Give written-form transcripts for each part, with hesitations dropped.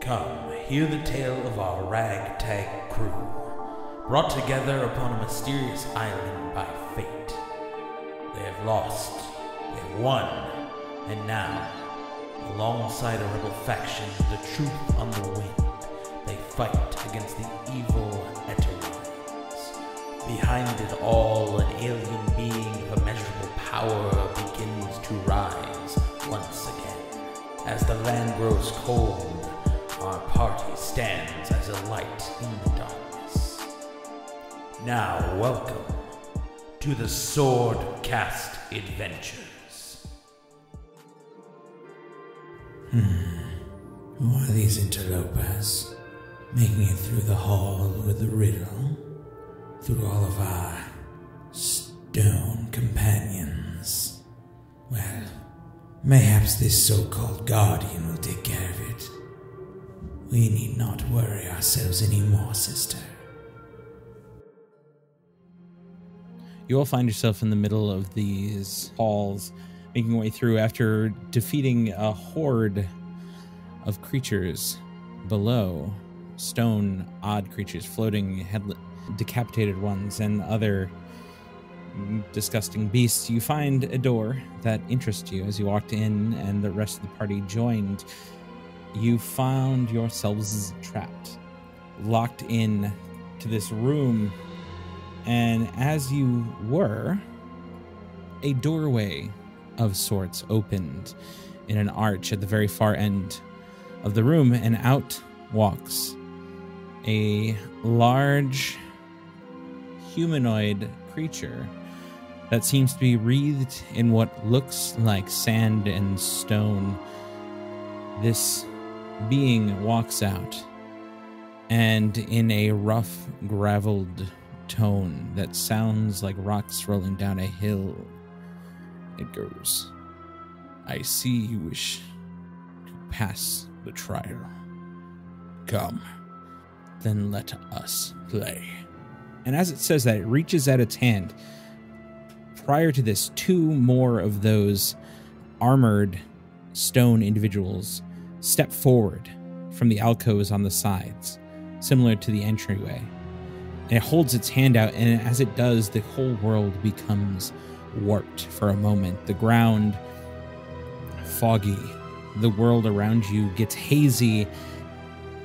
Come, hear the tale of our ragtag crew, brought together upon a mysterious island by fate. They have lost, they have won, and now, alongside a rebel faction, the truth on the wind, they fight against the evil Eterons. Behind it all, an alien being of immeasurable power begins to rise once again. As the land grows cold, our party stands as a light in the darkness. Now, welcome to the Swordcast Adventures. Who are these interlopers making it through the hall with the riddle? Through all of our stone companions? Well, mayhaps this so-called guardian will take care of it. We need not worry ourselves anymore, sister. You all find yourself in the middle of these halls, making your way through after defeating a horde of creatures below. Stone, odd creatures, floating, decapitated ones, and other disgusting beasts. You find a door that interests you as you walked in and the rest of the party joined. You found yourselves trapped, locked in to this room, and as you were, a doorway of sorts opened in an arch at the very far end of the room, and out walks a large humanoid creature that seems to be wreathed in what looks like sand and stone. This being walks out, and in a rough, graveled tone that sounds like rocks rolling down a hill, it goes, "I see you wish to pass the trial. Come, then let us play." And as it says that, it reaches out its hand. Prior to this, two more of those armored stone individuals step forward from the alcoves on the sides, similar to the entryway. And it holds its hand out, and as it does, the whole world becomes warped for a moment. The ground foggy, the world around you gets hazy,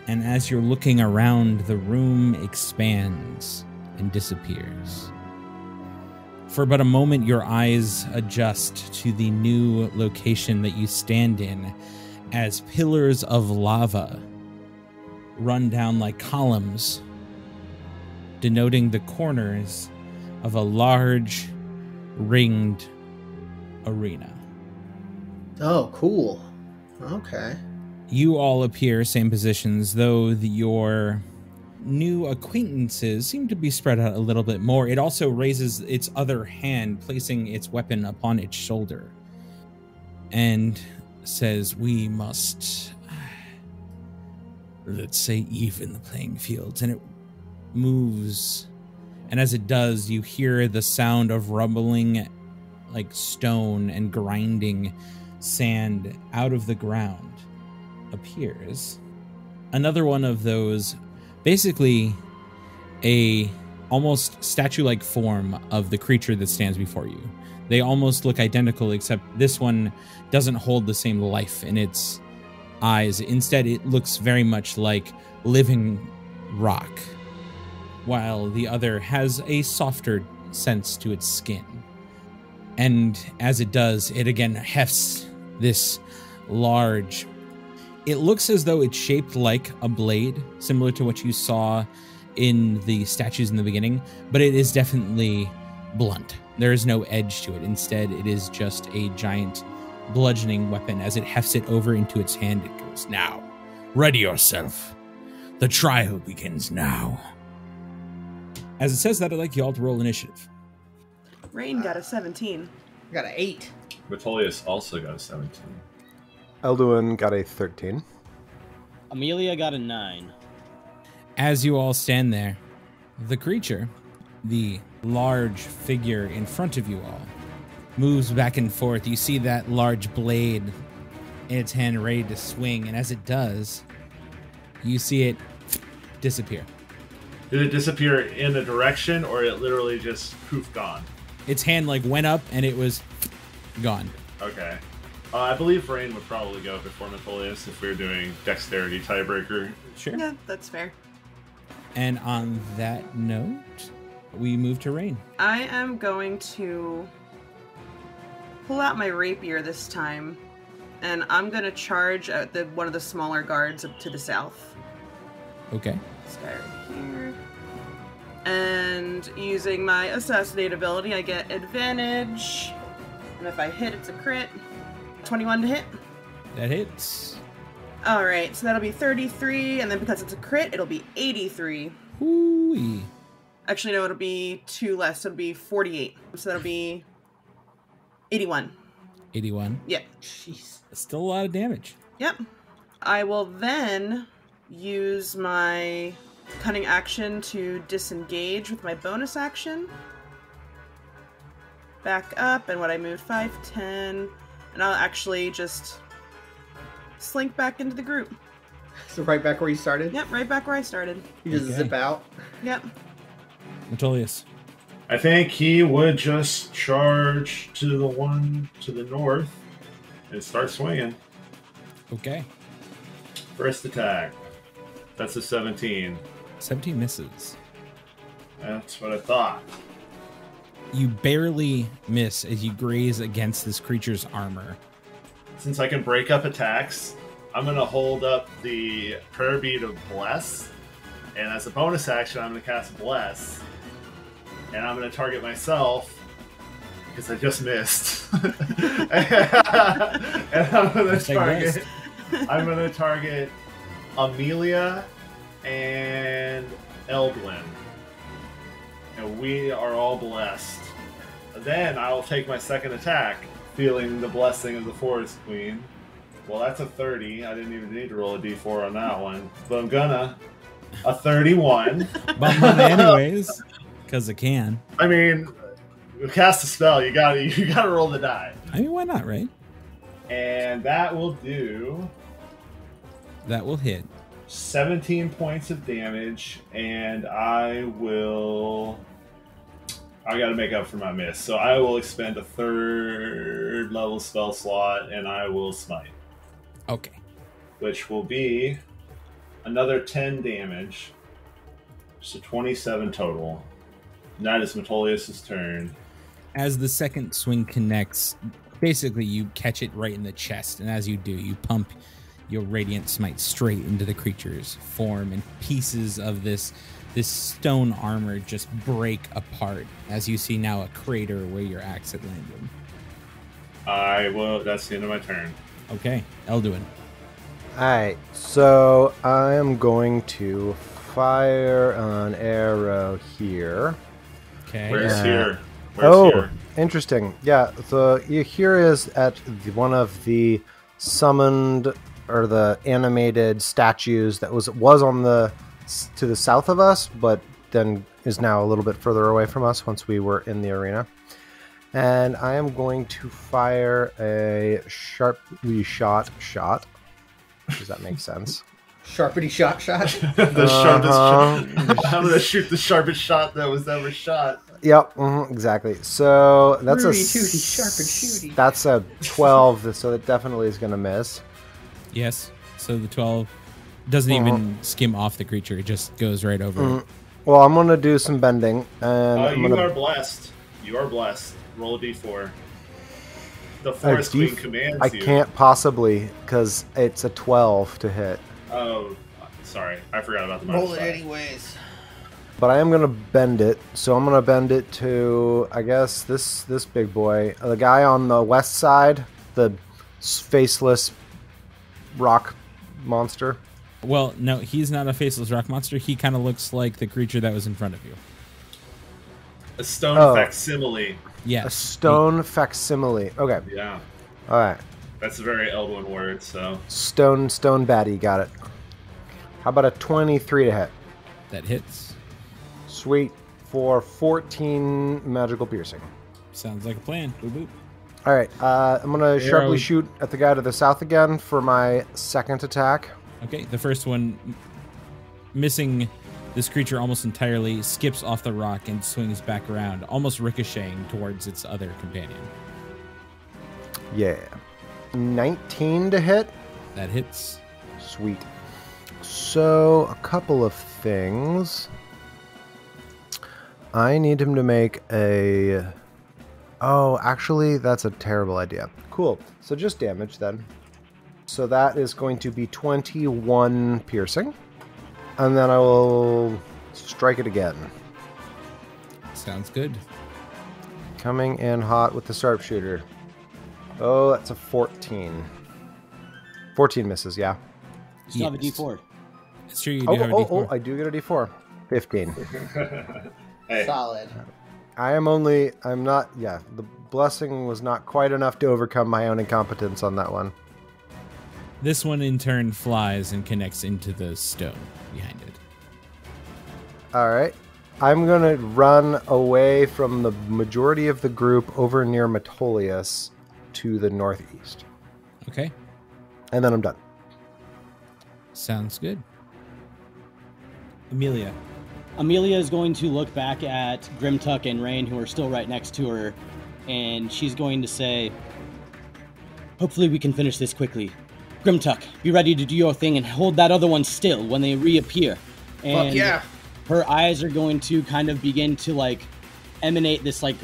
and as you're looking around, the room expands and disappears. For but a moment, your eyes adjust to the new location that you stand in, as pillars of lava run down like columns, denoting the corners of a large, ringed arena. Oh, cool. Okay. You all appear same positions, though your new acquaintances seem to be spread out a little bit more. It also raises its other hand, placing its weapon upon its shoulder, and says, "We must, let's say, even the playing fields." And it moves, and as it does, you hear the sound of rumbling like stone and grinding sand out of the ground. Appears another one of those, basically a almost statue-like form of the creature that stands before you. They almost look identical, except this one doesn't hold the same life in its eyes. Instead, it looks very much like living rock, while the other has a softer sense to its skin. And as it does, it again hefts this large... It looks as though it's shaped like a blade, similar to what you saw in the statues in the beginning, but it is definitely blunt. There is no edge to it. Instead, it is just a giant bludgeoning weapon. As it hefts it over into its hand, it goes, "Now, ready yourself. The trial begins now." As it says that, I'd like you all to roll initiative. Rain got a 17. I got an 8. Metolius also got a 17. Elduin got a 13. Amelia got a 9. As you all stand there, the creature, the large figure in front of you all, moves back and forth. You see that large blade in its hand ready to swing, and as it does, You see it disappear. Did it disappear in a direction, or it literally just poof gone? Its hand like went up and it was gone. Okay. I believe Rain would probably go before Metolius if we were doing dexterity tiebreaker. Sure. Yeah, that's fair. And on that note, we move to Rain. I am going to pull out my rapier this time, and I'm going to charge at one of the smaller guards up to the south. Okay. This guy right here. And using my assassinate ability, I get advantage. And if I hit, it's a crit. 21 to hit. That hits. Alright, so that'll be 33, and then because it's a crit, it'll be 83. Hoo-wee. Actually, no, it'll be 2 less. It'll be 48. So that'll be 81. 81. Yeah. Jeez. That's still a lot of damage. Yep. I will then use my cunning action to disengage with my bonus action. Back up, and when I move 5, 10, and I'll actually just slink back into the group. So right back where you started? Yep, right back where I started. You just Okay. zip out? Yep. Metolius. I think he would just charge to the one to the north and start swinging. Okay. First attack. That's a 17. 17 misses. That's what I thought. You barely miss as you graze against this creature's armor. Since I can break up attacks, I'm going to hold up the prayer bead of Bless. And as a bonus action, I'm going to cast Bless. And I'm going to target myself because I just missed. And I'm going to target. I'm going to target Amelia and Eldwin. And we are all blessed. Then I will take my second attack, feeling the blessing of the Forest Queen. Well, that's a 30. I didn't even need to roll a d4 on that one. But I'm gonna. A 31. Bump on it anyways, because it can. I mean, you cast a spell, you gotta roll the die. I mean, why not, right? And that will do That will hit. 17 points of damage, and I gotta make up for my miss. So I will expend a 3rd level spell slot, and I will smite. Okay. Which will be another 10 damage. So 27 total. And that is Metolius' turn. As the second swing connects, basically you catch it right in the chest, and as you do, you pump your radiant smite straight into the creature's form, and pieces of this stone armor just break apart as you see now a crater where your axe had landed. That's the end of my turn. Okay, Elduin. Alright, so I am going to fire an arrow here. Okay. Where's Yeah. here? Where's here? Interesting. Yeah, so here is at one of the summoned or the animated statues that was on to the south of us, but then is now a little bit further away from us once we were in the arena. And I am going to fire a sharply shot. Does that make sense? Sharpity shot. The sharpest shot. I'm gonna shoot the sharpest shot that was ever shot. Yep, exactly. So that's Rudy tooty, sharp and shooty. That's a 12, so it definitely is going to miss. Yes. So the 12 doesn't even skim off the creature; it just goes right over it. Well, I'm going to do some bending, and I'm You gonna... are blessed. You are blessed. Roll a d4. The Forest Queen commands I you. can't possibly, because it's a 12 to hit. Oh, sorry. I forgot about the Roll it modifier. anyways. But I am going to bend it, so I'm going to bend it to, I guess, this big boy. The guy on the west side, the faceless rock monster. Well, no, he's not a faceless rock monster. He kind of looks like the creature that was in front of you. A stone facsimile. Yes. A stone facsimile. Okay. Yeah. All right. That's a very Eldwin word, so. Stone baddie. Got it. How about a 23 to hit? That hits. Sweet. For 14 magical piercing. Sounds like a plan. Boop, boop. All right. I'm going to Arrow. sharply shoot at the guy to the south again for my second attack. Okay, the first one, missing this creature almost entirely, skips off the rock and swings back around, almost ricocheting towards its other companion. Yeah. 19 to hit. That hits. Sweet. So, a couple of things. I need him to make a... Oh, actually, that's a terrible idea. Cool. So just damage then. So that is going to be 21 piercing. And then I will strike it again. Sounds good. Coming in hot with the sharpshooter. Oh, that's a 14. 14 misses, yeah. You still have a D4. It's true, you do have a D4. Oh, I do get a D4. 15. Hey. Solid. I'm not, yeah, the blessing was not quite enough to overcome my own incompetence on that one. This one in turn flies and connects into the stone behind it. All right. I'm going to run away from the majority of the group over near Metolius to the northeast. Okay. And then I'm done. Sounds good. Amelia. Amelia is going to look back at Grimtuck and Rain, who are still right next to her, and she's going to say, hopefully we can finish this quickly. Grimtuck, be ready to do your thing and hold that other one still when they reappear. And Fuck yeah. her eyes are going to kind of begin to, like, emanate this, like,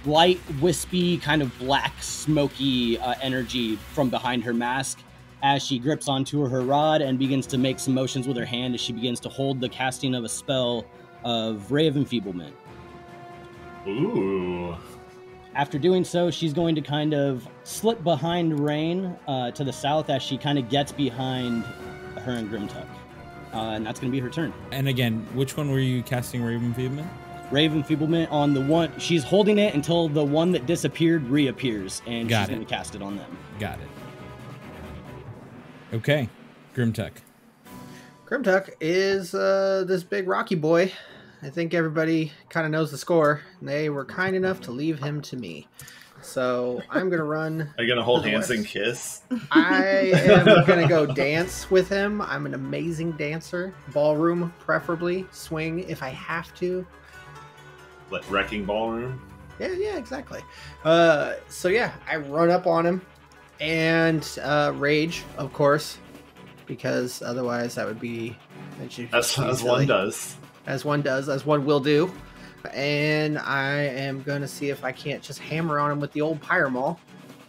light, wispy, kind of black, smoky energy from behind her mask as she grips onto her rod and begins to make some motions with her hand as she begins to hold the casting of a spell of Ray of Enfeeblement. Ooh. After doing so, she's going to kind of slip behind Rain to the south as she kind of gets behind her and Grimtuck. And that's going to be her turn. And again, which one were you casting Raven Feedman? Ray of Enfeeblement on the one. She's holding it until the one that disappeared reappears, and she's going to cast it on them. Got it. Okay, Grimtuck. Grimtuck is this big rocky boy. I think everybody kind of knows the score. They were kind enough to leave him to me. So I'm going to run. Are you going to hold to the hands and west. kiss? I am going to go dance with him. I'm an amazing dancer. Ballroom, preferably. Swing if I have to. Like Wrecking Ballroom? Yeah, exactly. So yeah, I run up on him and rage, of course, because otherwise that would be as one does. As one does, as one will do. And I am gonna see if I can't just hammer on him with the old Pyromall.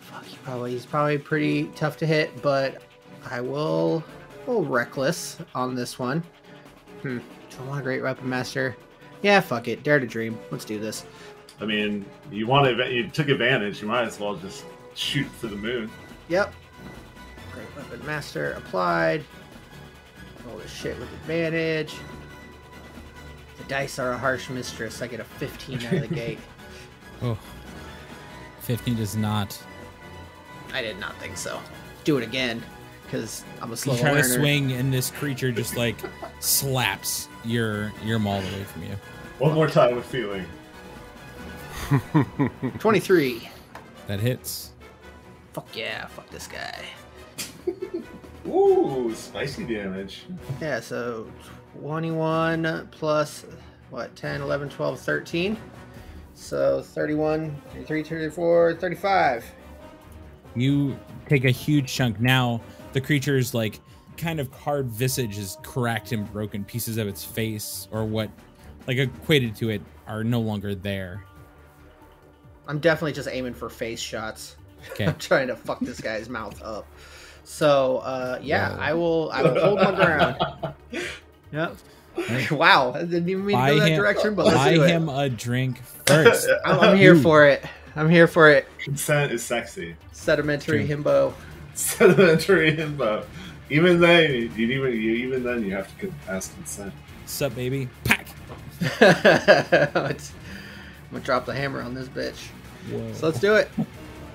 Fuck, he's probably pretty tough to hit, but I will go reckless on this one. Do I want a Great Weapon Master? Yeah, fuck it. Dare to Dream. Let's do this. I mean, you took advantage. You might as well just shoot for the moon. Yep. Great Weapon Master applied. Roll this shit with advantage. The dice are a harsh mistress. I get a 15 out of the gate. Oh, 15 does not. I did not think so. Do it again, because I'm a slow You try learner. to swing, and this creature just like slaps your maul away from you. One more time with feeling. 23. That hits. Fuck yeah, fuck this guy. Ooh, spicy damage. Yeah, so 21 plus, 10, 11, 12, 13. So 31, 33, 34, 35. You take a huge chunk. Now the creature's like kind of carved visage is cracked and broken. Pieces of its face or what like equated to it are no longer there. I'm definitely just aiming for face shots. Okay. I'm trying to fuck this guy's mouth up. So yeah, I will hold my ground. Yep. Right. Wow, I didn't even mean to Buy go that him- direction, but let's Buy do it. him a drink first. I'm here for it. I'm here for it. Consent is sexy. Sedimentary True. himbo. Sedimentary himbo. Even then, you have to ask consent. Sup, baby? Pack. I'm gonna drop the hammer on this bitch. Whoa. So let's do it.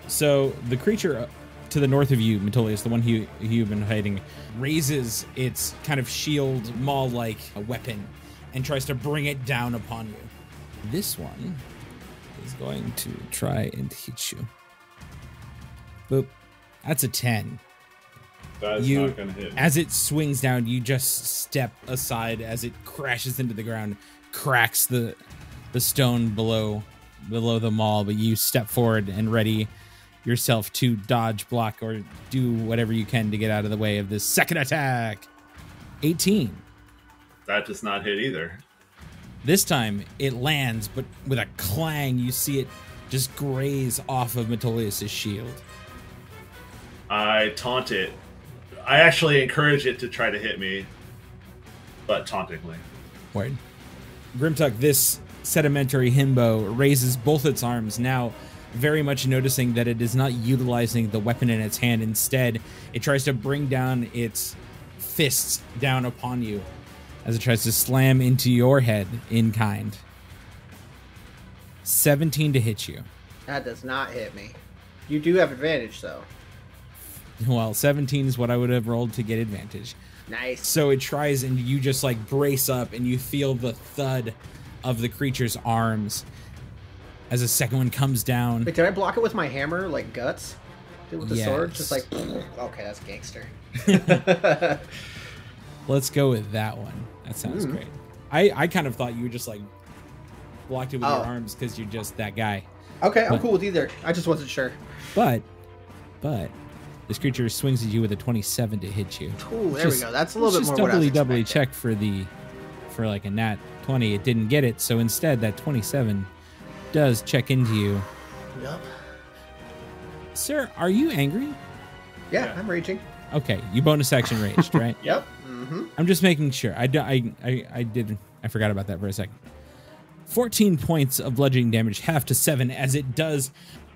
So the creature to the north of you, Metolius, the one you've been hiding, raises its kind of shield maul-like weapon and tries to bring it down upon you. This one is going to try and hit you. Boop. That's a 10. That's not gonna hit me. As it swings down, you just step aside as it crashes into the ground, cracks the stone below the maul, but you step forward and ready yourself to dodge, block, or do whatever you can to get out of the way of this second attack. 18. That does not hit either. This time it lands, but with a clang, you see it just graze off of Metolius' shield. I taunt it. I actually encourage it to try to hit me, but tauntingly. Word. Grimtuck, this sedimentary himbo, raises both its arms, now very much noticing that it is not utilizing the weapon in its hand. Instead, it tries to bring down its fists down upon you as it tries to slam into your head in kind. 17 to hit you. That does not hit me. You do have advantage, though. Well, 17 is what I would have rolled to get advantage. Nice. So it tries, and you just like brace up, and you feel the thud of the creature's arms as a second one comes down. Wait, did I block it with my hammer, like guts? With the sword? Yes. Just like, okay, that's gangster. Let's go with that one. That sounds great. I kind of thought you would just like blocked it with your arms because you're just that guy. Okay, I'm cool with either. I just wasn't sure. But this creature swings at you with a 27 to hit you. Ooh, there we go. That's a little bit more what I was doubly expecting. check for like a nat 20. It didn't get it, so instead that 27 does check into you. Yup. Sir, are you angry? Yeah, I'm raging. Okay, you bonus action raged, right? Yep. Mm-hmm. I'm just making sure. I forgot about that for a second. 14 points of bludgeoning damage, half to 7, as it does.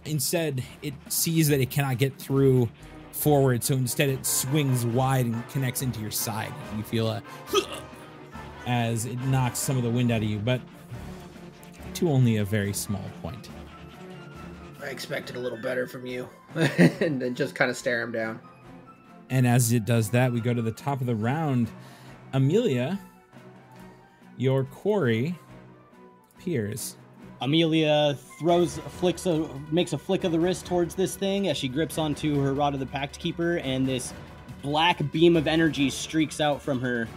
Instead, it sees that it cannot get through forward, so instead it swings wide and connects into your side. You feel as it knocks some of the wind out of you, but to only a very small point. I expected a little better from you. And then just kind of stare him down. And as it does that, we go to the top of the round. Amelia, your quarry appears. Amelia makes a flick of the wrist towards this thing as she grips onto her Rod of the Pact Keeper, and this black beam of energy streaks out from her.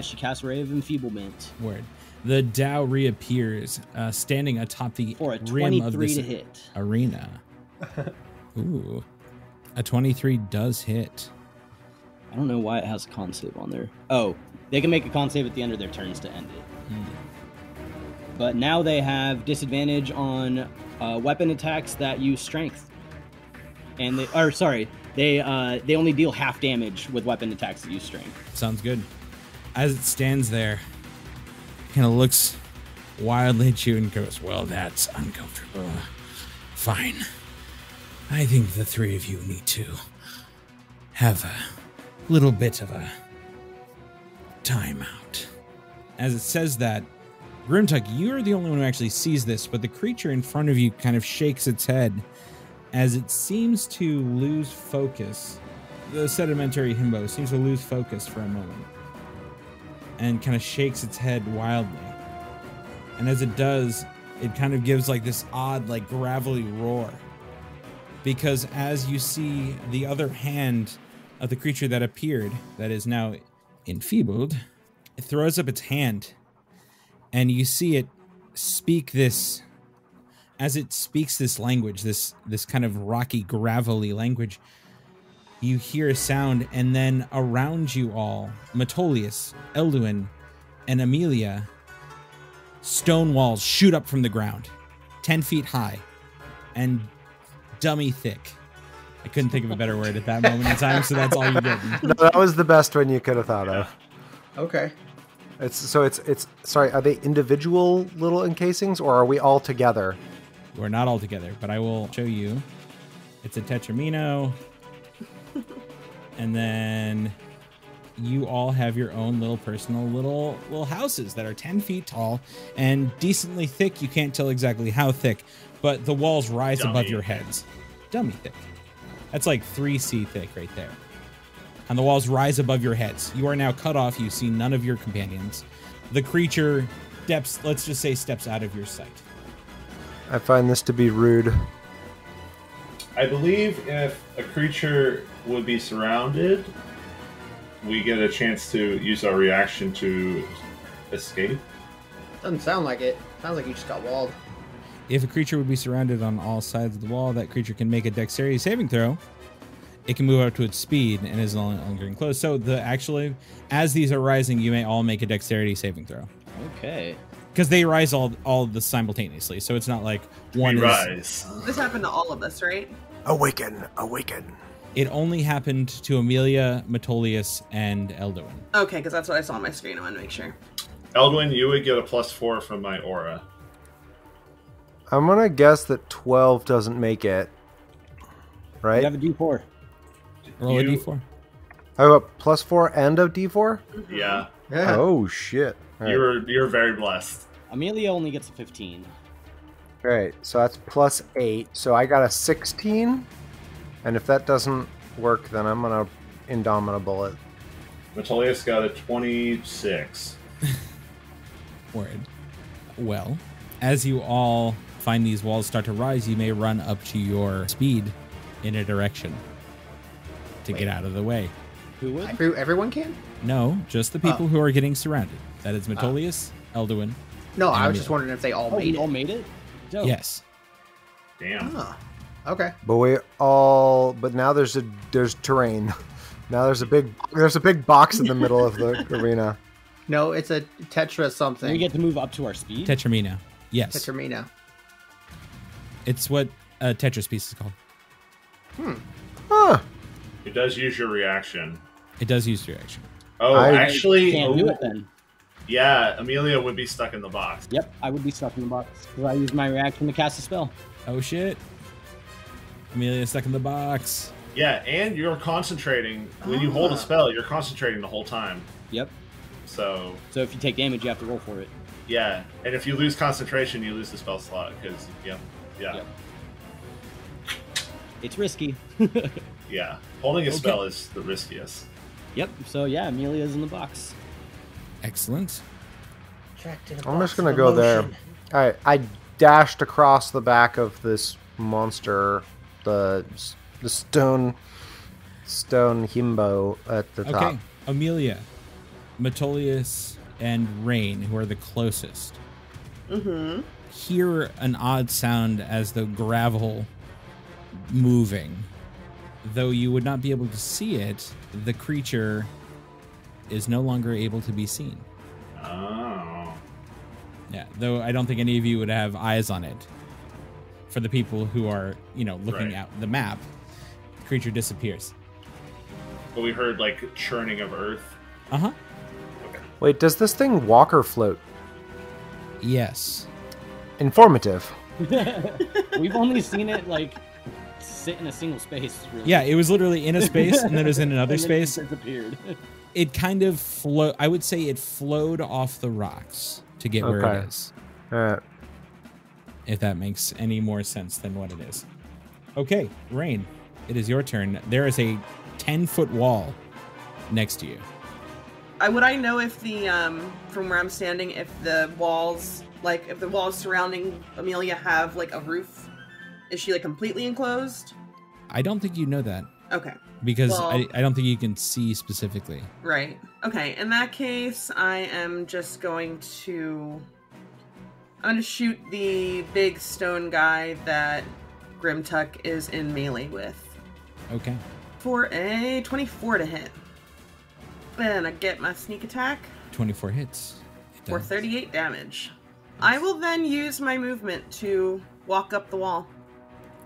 She casts Ray of Enfeeblement. Word. The Tao reappears, standing atop the For a rim of 23 this to hit. arena. Ooh. A 23 does hit. I don't know why it has a con save on there. Oh, they can make a con save at the end of their turns to end it. But now they have disadvantage on weapon attacks that use strength. And they only deal half damage with weapon attacks that use strength. Sounds good. As it stands there, kind of looks wildly at you and goes, well, that's uncomfortable. Fine. I think the three of you need to have a little bit of a timeout. As it says that, Grimtuck, you're the only one who actually sees this, but the creature in front of you kind of shakes its head as it seems to lose focus. The sedimentary himbo seems to lose focus for a moment and kind of shakes its head wildly. And as it does, it kind of gives like this odd, like gravelly roar. Because as you see the other hand of the creature that appeared, that is now enfeebled, it throws up its hand. And you see it speak this, as it speaks this language, this kind of rocky, gravelly language, you hear a sound, and then around you all, Metolius, Elduin, and Amelia, stone walls shoot up from the ground, 10 feet high, and dummy thick. I couldn't think of a better word at that moment in time, so that's all you get. No, that was the best one you could have thought of. Okay. It's sorry, are they individual little encasings or are we all together? We're not all together, but I will show you. It's a tetramino. And then you all have your own little personal little houses that are 10 feet tall and decently thick. You can't tell exactly how thick, but the walls rise above your heads. Dummy thick. That's like 3C thick right there. And the walls rise above your heads. You are now cut off. You see none of your companions. The creature steps out of your sight. I find this to be rude. I believe if a creature would be surrounded, we get a chance to use our reaction to escape? Doesn't sound like it. Sounds like you just got walled. If a creature would be surrounded on all sides of the wall, that creature can make a dexterity saving throw. It can move up to its speed and is no longer enclosed. So as these are rising, you may all make a dexterity saving throw. Okay. Because they rise all the simultaneously. So it's not like one We is... rise. This happened to all of us, right? Awaken, awaken. It only happened to Amelia, Metolius, and Elduin. Okay, because that's what I saw on my screen. I want to make sure. Eldwin, you would get a +4 from my aura. I'm gonna guess that 12 doesn't make it. Right? You have a D4. Roll a d4. I have a +4 and a D4? Yeah. Yeah. Oh, shit. All right. You're very blessed. Amelia only gets a 15. Right, so that's +8. So I got a 16. And if that doesn't work, then I'm gonna Indomitable it. Metolius got a 26. Word. Well, as you all find these walls start to rise, you may run up to your speed in a direction to get out of the way. Who would? Everyone can? No, just the people who are getting surrounded. That is Metolius, Elduin. No, I was Amelia. just wondering if they all Oh, made we all it. made it? Dope. Yes. Damn. Oh, okay. But now there's terrain. Now there's a big box in the middle of the arena. No, it's a Tetra And something. we get to move up to our speed? Tetramina. Yes. Tetramina. It's what a Tetris piece is called. Huh. It does use your reaction. It does use reaction. Oh, I actually, Can't do it then. yeah, Amelia would be stuck in the box. Yep, I would be stuck in the box. Because I used my reaction to cast a spell. Oh shit. Amelia stuck in the box. Yeah, and you're concentrating. When you hold a spell, you're concentrating the whole time. Yep. So, So if you take damage, you have to roll for it. yeah. And if you lose concentration, you lose the spell slot. Because, yeah. Yep. It's risky. Yeah. Holding a Okay. spell is the riskiest. Yep, so yeah, Amelia's in the box. Excellent. I'm just gonna go there. All right, I dashed across the back of this monster, the stone himbo at the top. Okay. Amelia, Metolius, and Rain, who are the closest, hear an odd sound as the gravel moving. Though you would not be able to see it, the creature is no longer able to be seen. Oh. Yeah, though I don't think any of you would have eyes on it. For the people who are, looking Right. at the map, the creature disappears. But we heard, like, churning of earth. Uh-huh. Wait, does this thing walk or float? Yes. Informative. We've only seen it like sit in a single space. Really. Yeah, it was literally in a space, and then it was in another And then it space. disappeared. It kind of I would say it flowed off the rocks to get where Okay. it is. All right. If that makes any more sense than what it is. Okay, Rain, it is your turn. There is a 10-foot wall next to you. Would I know if the from where I'm standing, if the walls surrounding Amelia have like a roof? Is she like completely enclosed? I don't think you know that Okay. because Well- I don't think you can see specifically. Right. Okay. In that case, I am just going to. I'm going to shoot the big stone guy that Grimtuck is in melee with Okay. for a 24 to hit. Then I get my sneak attack 24 hits. It for does. 38 damage. I will then use my movement to walk up the wall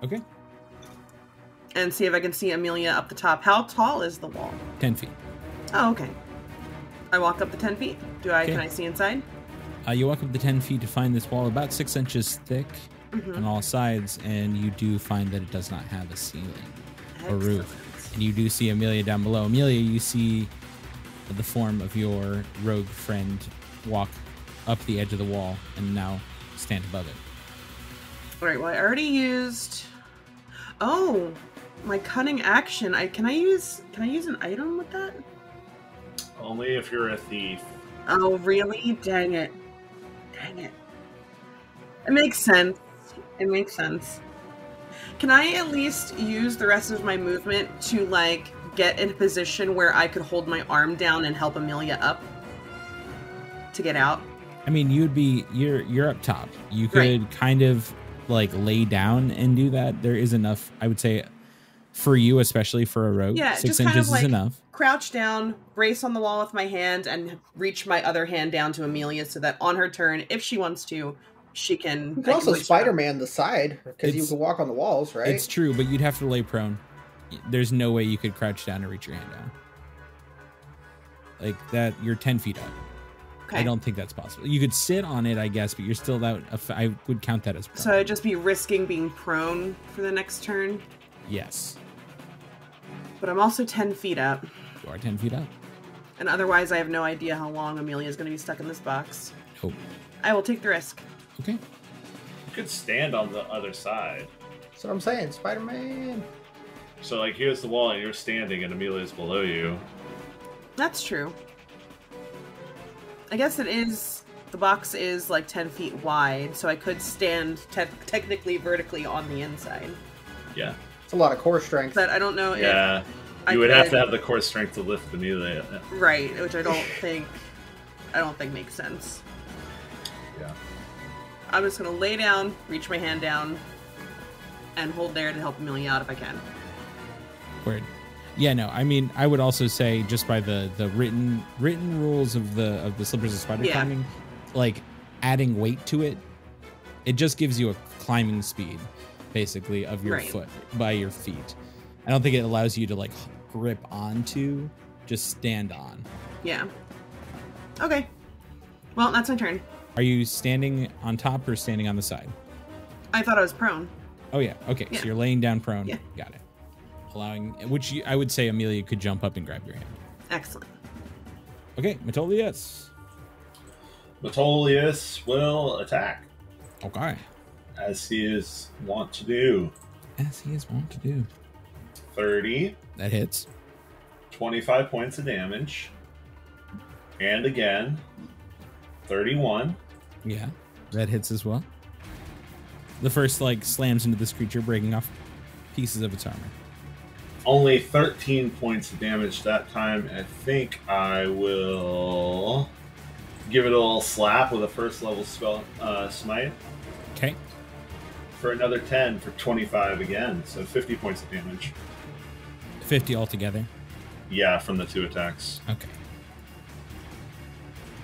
Okay. and see if I can see Amelia up the top. How tall is the wall? 10 feet. Oh, okay. I walk up the 10 feet. Okay. Can I see inside? You walk up the 10 feet to find this wall about 6 inches thick Mm-hmm. on all sides, and you do find that it does not have a ceiling or roof. Excellent. And you do see Amelia down below. Amelia, you see the form of your rogue friend walk up the edge of the wall and now stand above it. Alright, well I already used my cunning action. Can I use an item with that? Only if you're a thief. Oh really? Dang it. It makes sense. It makes sense. Can I at least use the rest of my movement to like get in a position where I could hold my arm down and help Amelia up to get out? I mean, you're up top. You could kind of like lay down and do that. There is enough, I would say, for you, especially for a rogue. Yeah, 6 just inches kind of like is enough. crouch down, brace on the wall with my hand, and reach my other hand down to Amelia so that on her turn, if she wants to, she can. You can also Spider-Man the side because you can walk on the walls, right? It's true, but you'd have to lay prone. There's no way you could crouch down and reach your hand down. Like that, you're 10 feet up. Okay. I don't think that's possible. You could sit on it, I guess, but you're still that. I would count that as prone. So I'd just be risking being prone for the next turn. Yes. But I'm also 10 feet up. You are 10 feet up. And otherwise, I have no idea how long Amelia is going to be stuck in this box. Nope. I will take the risk. Okay. You could stand on the other side. That's what I'm saying, Spider-Man. So, like, here's the wall, and you're standing, and Amelia's below you. That's true. I guess it is. The box is like 10 feet wide, so I could stand technically vertically on the inside. Yeah. It's a lot of core strength. But I don't know if. Yeah. You would have to have the core strength to lift Amelia. Right, which I don't think makes sense. Yeah. I'm just gonna lay down, reach my hand down, and hold there to help Amelia out if I can. Word. Yeah, no. I mean, I would also say just by the written rules of the slippers of spider climbing, like adding weight to it, it just gives you a climbing speed, basically, of your foot by your feet. I don't think it allows you to like grip onto, just stand on. Yeah. Okay. Well, that's my turn. Are you standing on top or standing on the side? I thought I was prone. Oh yeah. Okay. Yeah. So you're laying down prone. Yeah. Got it. Allowing, which I would say Amelia could jump up and grab your hand. Excellent. Okay, Metolius. Metolius will attack. Okay. As he is wont to do. As he is wont to do. 30. That hits. 25 points of damage. And again, 31. Yeah, that hits as well. The first, like, slams into this creature, breaking off pieces of its armor. Only 13 points of damage that time. I think I will give it a little slap with a first level spell smite. Okay. For another 10 for 25 again. So 50 points of damage. 50 altogether? Yeah, from the 2 attacks. Okay.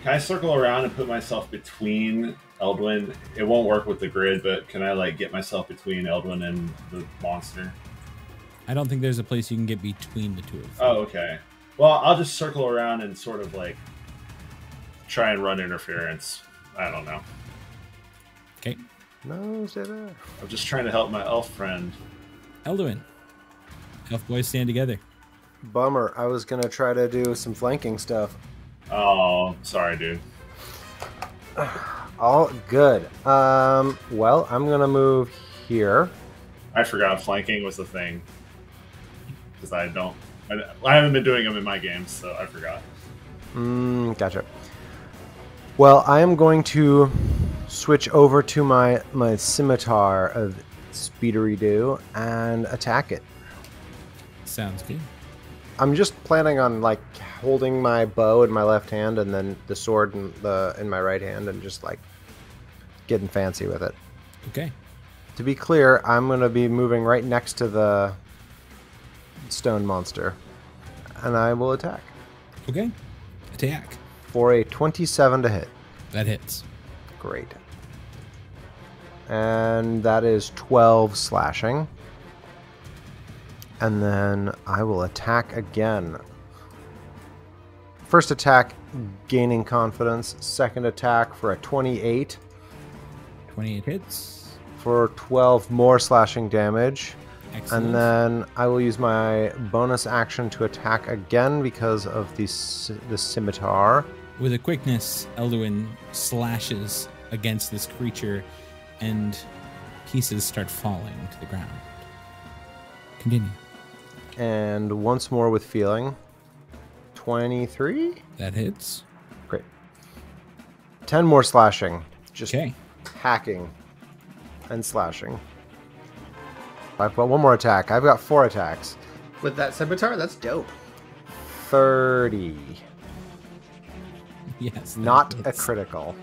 Can I circle around and put myself between Eldwin? It won't work with the grid, but can I like get myself between Eldwin and the monster? I don't think there's a place you can get between the two of them. Oh, okay. Well, I'll just circle around and sort of like try and run interference. I don't know. Okay. No, stay there. I'm just trying to help my elf friend. Elduin. Elf boys stand together. Bummer. I was going to try to do some flanking stuff. Oh, sorry, dude. All good. Well, I'm going to move here. I forgot flanking was the thing. Because I haven't been doing them in my games, so I forgot. Gotcha. Well, I am going to switch over to my scimitar of Speedery-Doo and attack it. Sounds good. I'm just planning on like holding my bow in my left hand and then the sword in my right hand and just like getting fancy with it. Okay. To be clear, I'm going to be moving right next to the stone monster, and I will attack. Okay. Attack. For a 27 to hit. That hits. Great. And that is 12 slashing. And then I will attack again. First attack, gaining confidence. Second attack for a 28. 28 hits. For 12 more slashing damage. Excellent. And then I will use my bonus action to attack again because of the scimitar. With a quickness, Elduin slashes against this creature and pieces start falling to the ground. Continue. And once more with feeling. 23? That hits. Great. 10 more slashing. Just Okay. hacking and slashing. I've got one more attack. I've got 4 attacks. with that scimitar? That's dope. 30. Yes. Not a that's- critical.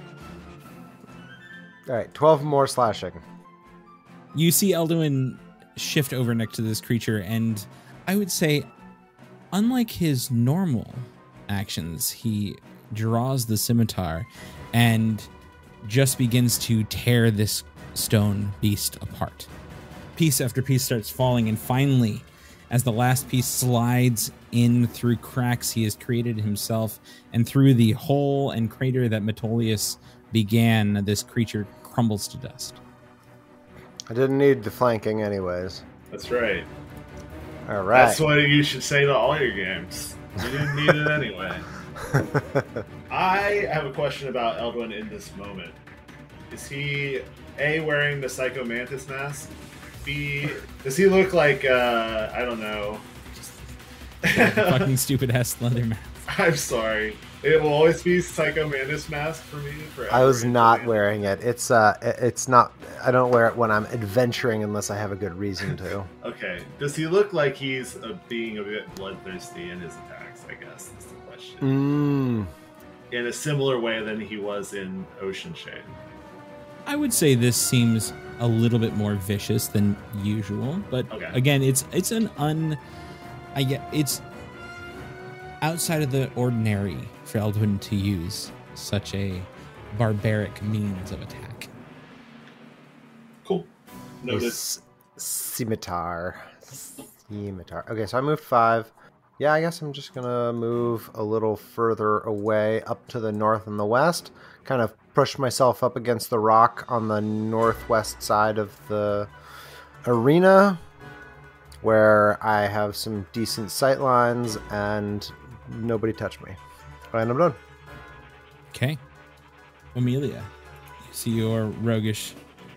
All right, 12 more slashing. You see Elduin shift over next to this creature, and I would say, unlike his normal actions, he draws the scimitar and just begins to tear this stone beast apart. Piece after piece starts falling, and finally, as the last piece slides in through cracks he has created himself and through the hole and crater that Metolius began, this creature crumbles to dust. I didn't need the flanking anyways. That's right. All right. That's what you should say to all your games. You didn't need it anyway. I have a question about Elduin in this moment. Is he A, wearing the Psycho Mantis mask? B, does he look like, I don't know. Fucking stupid ass leather mask. I'm sorry. It will always be Psycho Mantis mask for me. Forever. I was not wearing it. It's not. I don't wear it when I'm adventuring unless I have a good reason to. Okay. Does he look like he's being a bit bloodthirsty in his attacks? I guess is the question. In a similar way than he was in Ocean Shade. I would say this seems a little bit more vicious than usual, but again, it's outside of the ordinary for Elduin to use such a barbaric means of attack. Cool. Noted. Scimitar. Okay, so I moved 5. Yeah, I guess I'm just gonna move a little further away up to the north and the west. Kind of push myself up against the rock on the northwest side of the arena, where I have some decent sight lines and nobody touch me. And I'm done. Okay. Amelia, you see your roguish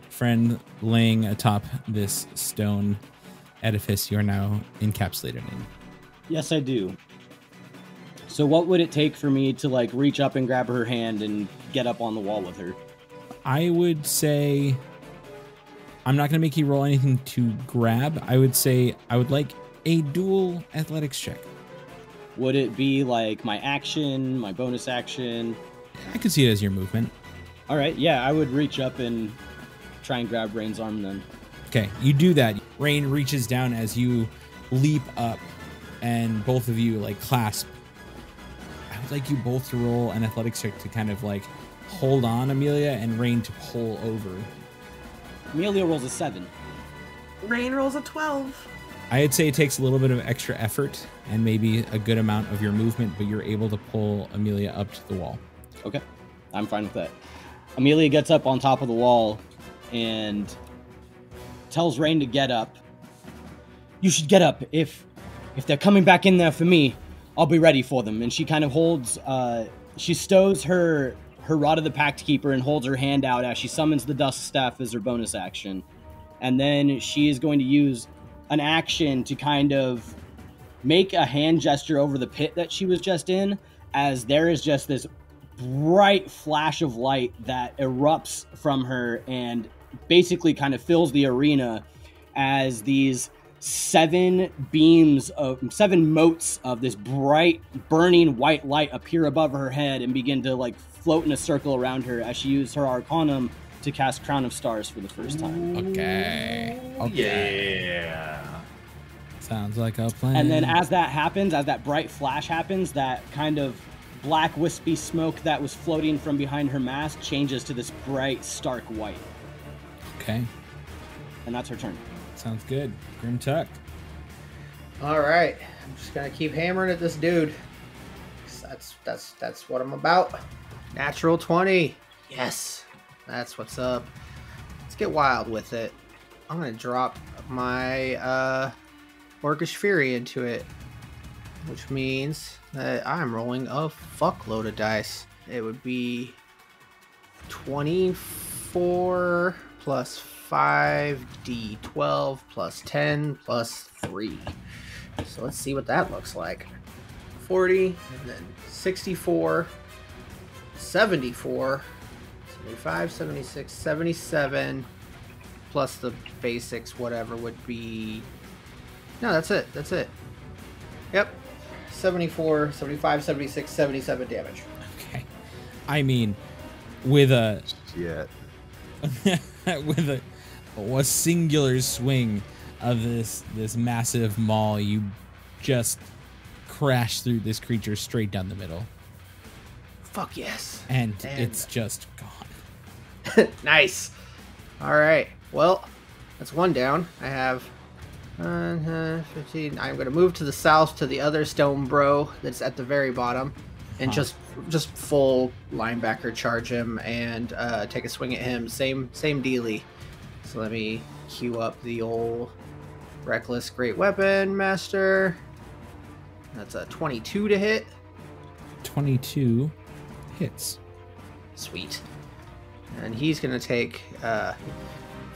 friend laying atop this stone edifice you are now encapsulated in. Yes, I do. So what would it take for me to like reach up and grab her hand and get up on the wall with her? I would say I'm not going to make you roll anything to grab. I would say I would like a dual athletics check. Would it be like my action, my bonus action? I could see it as your movement. All right, yeah, I would reach up and try and grab Rain's arm then. Okay, you do that. Rain reaches down as you leap up, and both of you like clasp. I would like you both to roll an athletics check to kind of like hold on Amelia and Rain to pull over. Amelia rolls a 7. Rain rolls a 12. I'd say it takes a little bit of extra effort and maybe a good amount of your movement, but you're able to pull Amelia up to the wall. Okay, I'm fine with that. Amelia gets up on top of the wall and tells Rain to get up. You should get up. If they're coming back in there for me, I'll be ready for them. And she kind of holds, she stows her Rod of the Pact Keeper and holds her hand out as she summons the Dusk Staff as her bonus action. And then she is going to use an action to kind of make a hand gesture over the pit that she was just in, as there is just this bright flash of light that erupts from her and basically kind of fills the arena as these 7 motes of this bright burning white light appear above her head and begin to like float in a circle around her as she used her Arcanum to cast Crown of Stars for the first time. Okay. Yeah. Sounds like a plan. And then as that happens, as that bright flash happens, that kind of black wispy smoke that was floating from behind her mask changes to this bright stark white. Okay. And that's her turn. Sounds good. Grim Tuck. All right, I'm just gonna keep hammering at this dude. That's what I'm about. Natural 20. Yes, that's what's up. Let's get wild with it. I'm gonna drop my Orcish Fury into it, which means that I'm rolling a fuckload of dice. It would be 24 plus 5d12 plus 10 plus 3. So let's see what that looks like. 40, and then 64, 74, 75, 76, 77, plus the basics, whatever would be... No, that's it. Yep. 74, 75, 76, 77 damage. Okay. I mean, with a Shit. with a singular swing of this massive maul, you just crash through this creature straight down the middle. Fuck yes. And it's just gone. Nice. All right. Well, that's one down. I have 15. I'm going to move to the south to the other stone bro that's at the very bottom, and just full linebacker charge him and take a swing at him. Same dealie. So let me queue up the old reckless great weapon master. That's a 22 to hit. 22 hits. Sweet. And he's going to take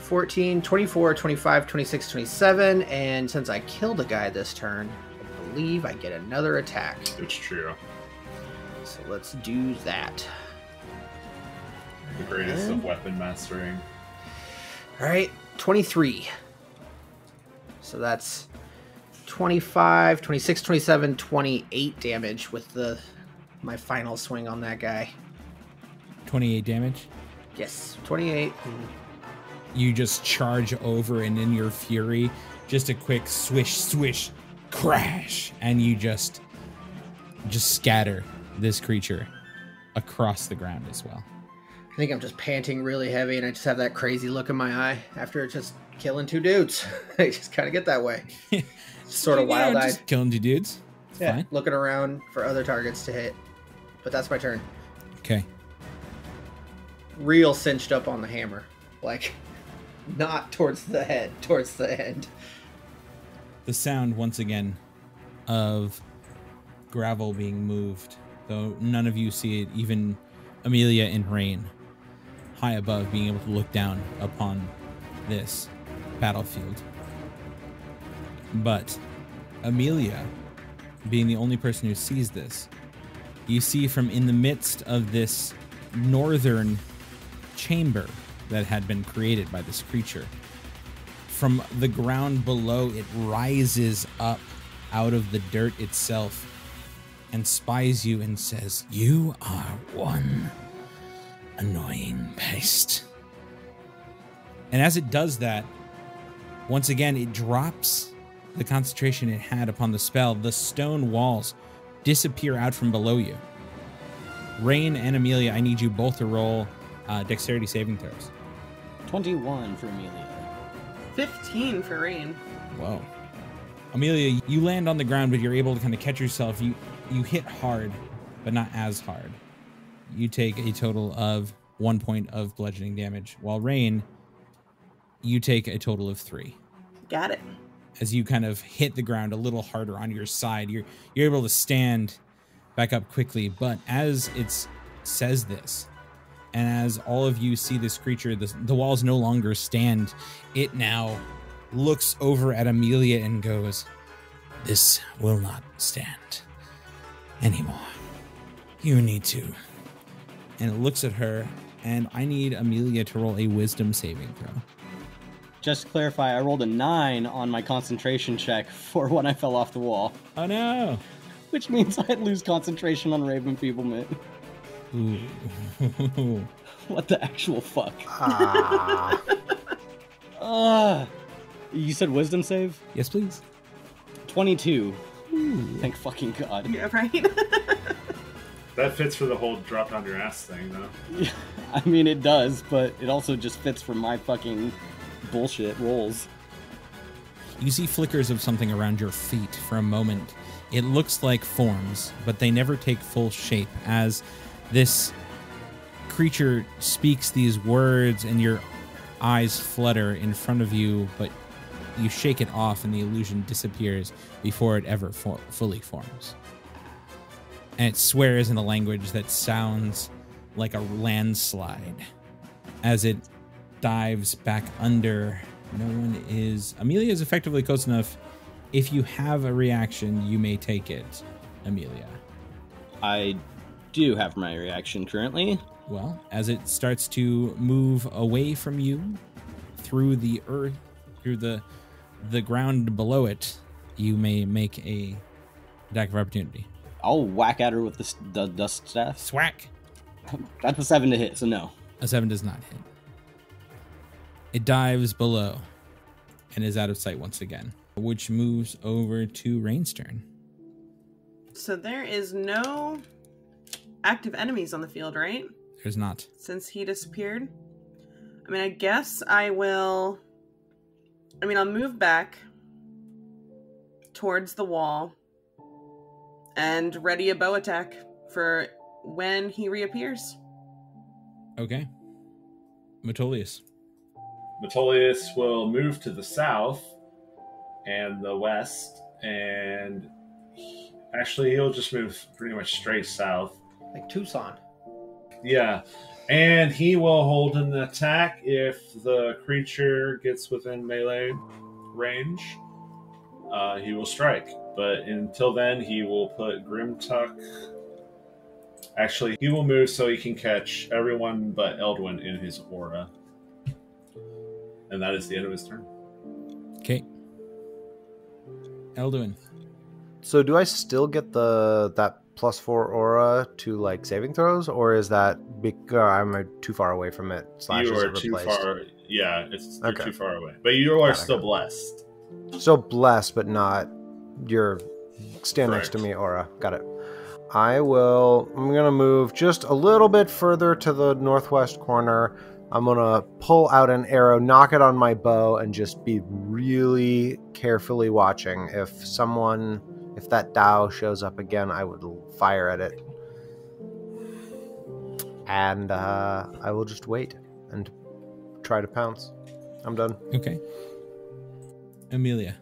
14, 24, 25, 26, 27. And since I killed a guy this turn, I believe I get another attack. It's true. So let's do that. The greatest of weapon mastering. All right, 23. So that's 25, 26, 27, 28 damage with my final swing on that guy. 28 damage. Yes, 28. You just charge over, and in your fury, just a quick swish, swish, crash, and you just scatter this creature across the ground as well. I think I'm just panting really heavy, and I just have that crazy look in my eye after just killing two dudes. I just kind of get that way. Sort of wild-eyed. Just killing two dudes. It's fine. Looking around for other targets to hit. But that's my turn. Okay. Real cinched up on the hammer. Like, not towards the head, towards the end. The sound, once again, of gravel being moved, though none of you see it, even Amelia and Rain, high above, being able to look down upon this battlefield. But Amelia, being the only person who sees this, you see from in the midst of this northern chamber that had been created by this creature, from the ground below, it rises up out of the dirt itself and spies you and says, "You are one annoying pest." And as it does that, once again, it drops the concentration it had upon the spell. The stone walls disappear out from below you. Rain and Amelia, I need you both to roll dexterity saving throws. 21 for Amelia. 15 for Rain. Whoa. Amelia, you land on the ground, but you're able to kind of catch yourself. You hit hard, but not as hard. You take a total of 1 point of bludgeoning damage, while Rain, you take a total of 3. Got it. As you kind of hit the ground a little harder on your side, you're able to stand back up quickly. But as it says this, and as all of you see this creature, the walls no longer stand. It now looks over at Amelia and goes, "This will not stand anymore. You need to." And it looks at her, and I need Amelia to roll a wisdom saving throw. Just to clarify, I rolled a 9 on my concentration check for when I fell off the wall. Oh no! Which means I'd lose concentration on Rave Enfeeblement. Ooh. What the actual fuck? Ah. You said wisdom save? Yes, please. 22. Ooh. Thank fucking God. Yeah, right? That fits for the whole drop down your ass thing, though. Yeah, I mean, it does, but it also just fits for my fucking bullshit rolls. You see flickers of something around your feet for a moment. It looks like forms, but they never take full shape as this creature speaks these words and your eyes flutter in front of you, but you shake it off and the illusion disappears before it ever fully forms. And it swears in a language that sounds like a landslide as it dives back under. No one is... Amelia is effectively close enough. If you have a reaction, you may take it, Amelia. I do have my reaction currently. Well, as it starts to move away from you through the earth, through the ground below it, you may make a Attack of opportunity. I'll whack at her with the dust staff. Swack. That's a 7 to hit, so no. A 7 does not hit. It dives below and is out of sight once again, which moves over to Rain's turn. So there is no active enemies on the field, right? There's not. Since he disappeared. I mean, I guess I'll move back towards the wall and ready a bow attack for when he reappears. Okay. Metolius. Metolius will move to the south and the west, and he'll just move pretty much straight south. Like Tucson. Yeah. And he will hold an attack if the creature gets within melee range. He will strike. But until then, he will put Grimtuck. Actually, he will move so he can catch everyone but Eldwin in his aura. And that is the end of his turn. Okay. Eldwin. So do I still get that +4 aura to like saving throws, or is that I'm too far away from it? You is are it too replaced? far. Yeah, you're Okay. too far away. But you are still blessed. So blessed, but not your stand next to Correct. me aura. Got it. I'm gonna move just a little bit further to the northwest corner. I'm gonna pull out an arrow, knock it on my bow, and just be really carefully watching. If that Tao shows up again, I would fire at it. And I will just wait and try to pounce. I'm done. Okay. Amelia.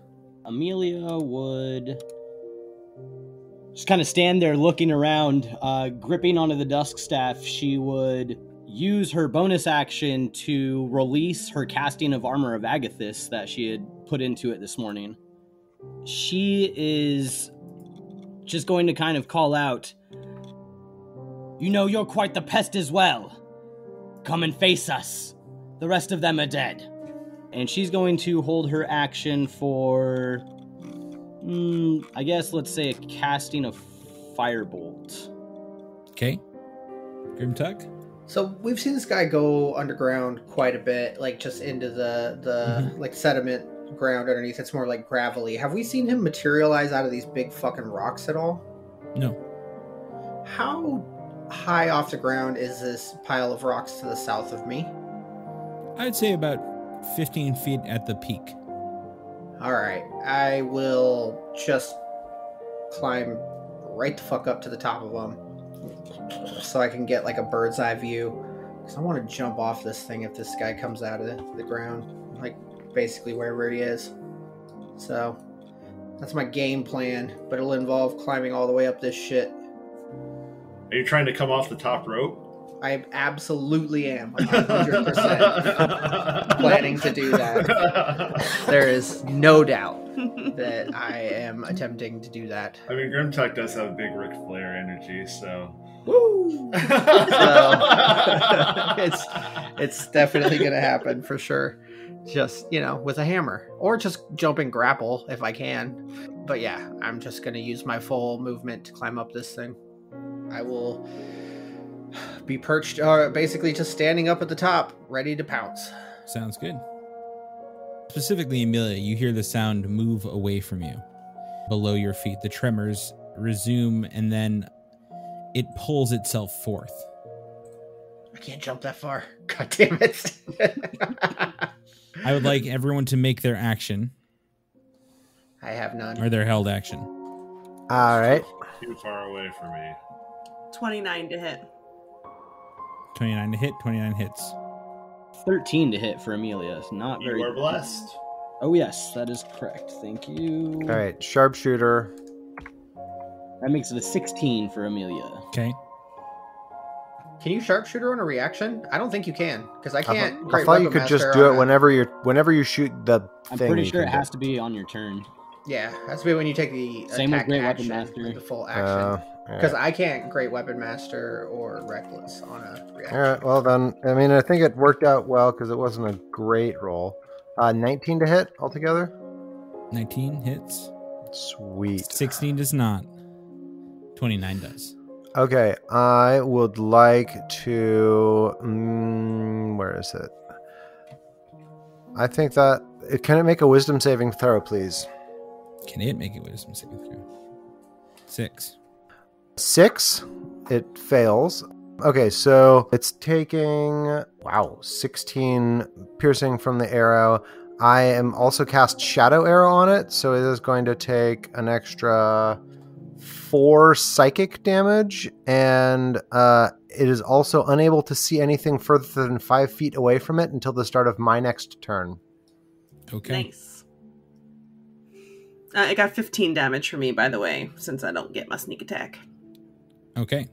Amelia would just kind of stand there looking around, gripping onto the dusk staff. She would use her bonus action to release her casting of Armor of Agathis that she had put into it this morning. She is just going to kind of call out, "You know you're quite the pest as well. Come and face us. The rest of them are dead." And she's going to hold her action for, I guess, let's say a casting of Firebolt. Okay. Grimtuck. So we've seen this guy go underground quite a bit, like just into the like sediment ground underneath. It's more like gravelly. Have we seen him materialize out of these big fucking rocks at all? No. How high off the ground is this pile of rocks to the south of me? I would say about 15 feet at the peak. All right, I will just climb right the fuck up to the top of them so I can get like a bird's eye view. Because I want to jump off this thing if this guy comes out of the ground, like basically wherever he is. So that's my game plan, but it'll involve climbing all the way up this shit. Are you trying to come off the top rope? I absolutely am. I'm 100% planning to do that. There is no doubt that I am attempting to do that. I mean, Grimtuck does have big Ric Flair energy, so... Woo! So, it's definitely going to happen for sure. Just, with a hammer. Or just jumping grapple if I can. But yeah, I'm just going to use my full movement to climb up this thing. I will be perched, basically just standing up at the top, ready to pounce. Sounds good. Specifically, Amelia, you hear the sound move away from you. Below your feet, the tremors resume, and then it pulls itself forth. I can't jump that far. God damn it. I would like everyone to make their action. I have none. Or their held action. All right. Too far away for me. 29 to hit. 29 to hit, 29 hits. 13 to hit for Amelia. Not very. You are blessed. Oh yes, that is correct. Thank you. All right. Sharpshooter. That makes it a 16 for Amelia. Okay. Can you sharpshooter on a reaction? I don't think you can, because I can't. I thought you could just do it whenever you shoot the I'm thing. pretty sure it has to be on your turn. Yeah, has to be when you take the Same with attack Great action, Weapon Master. the full action. Because I can't Great Weapon Master or Reckless on a reaction. All right. Well then, I think it worked out well because it wasn't a great roll. 19 to hit altogether. 19 hits. Sweet. 16 does not. 29 does. Okay, I would like to. Where is it? I think that can it make a wisdom saving throw, please? Can it make a wisdom saving throw? 6. 6. It fails. Okay, so it's taking 16 piercing from the arrow. I am also cast Shadow Arrow on it, so it is going to take an extra 4 psychic damage, and it is also unable to see anything further than 5 feet away from it until the start of my next turn. Okay. Nice. It got 15 damage for me, by the way, since I don't get my sneak attack. Okay.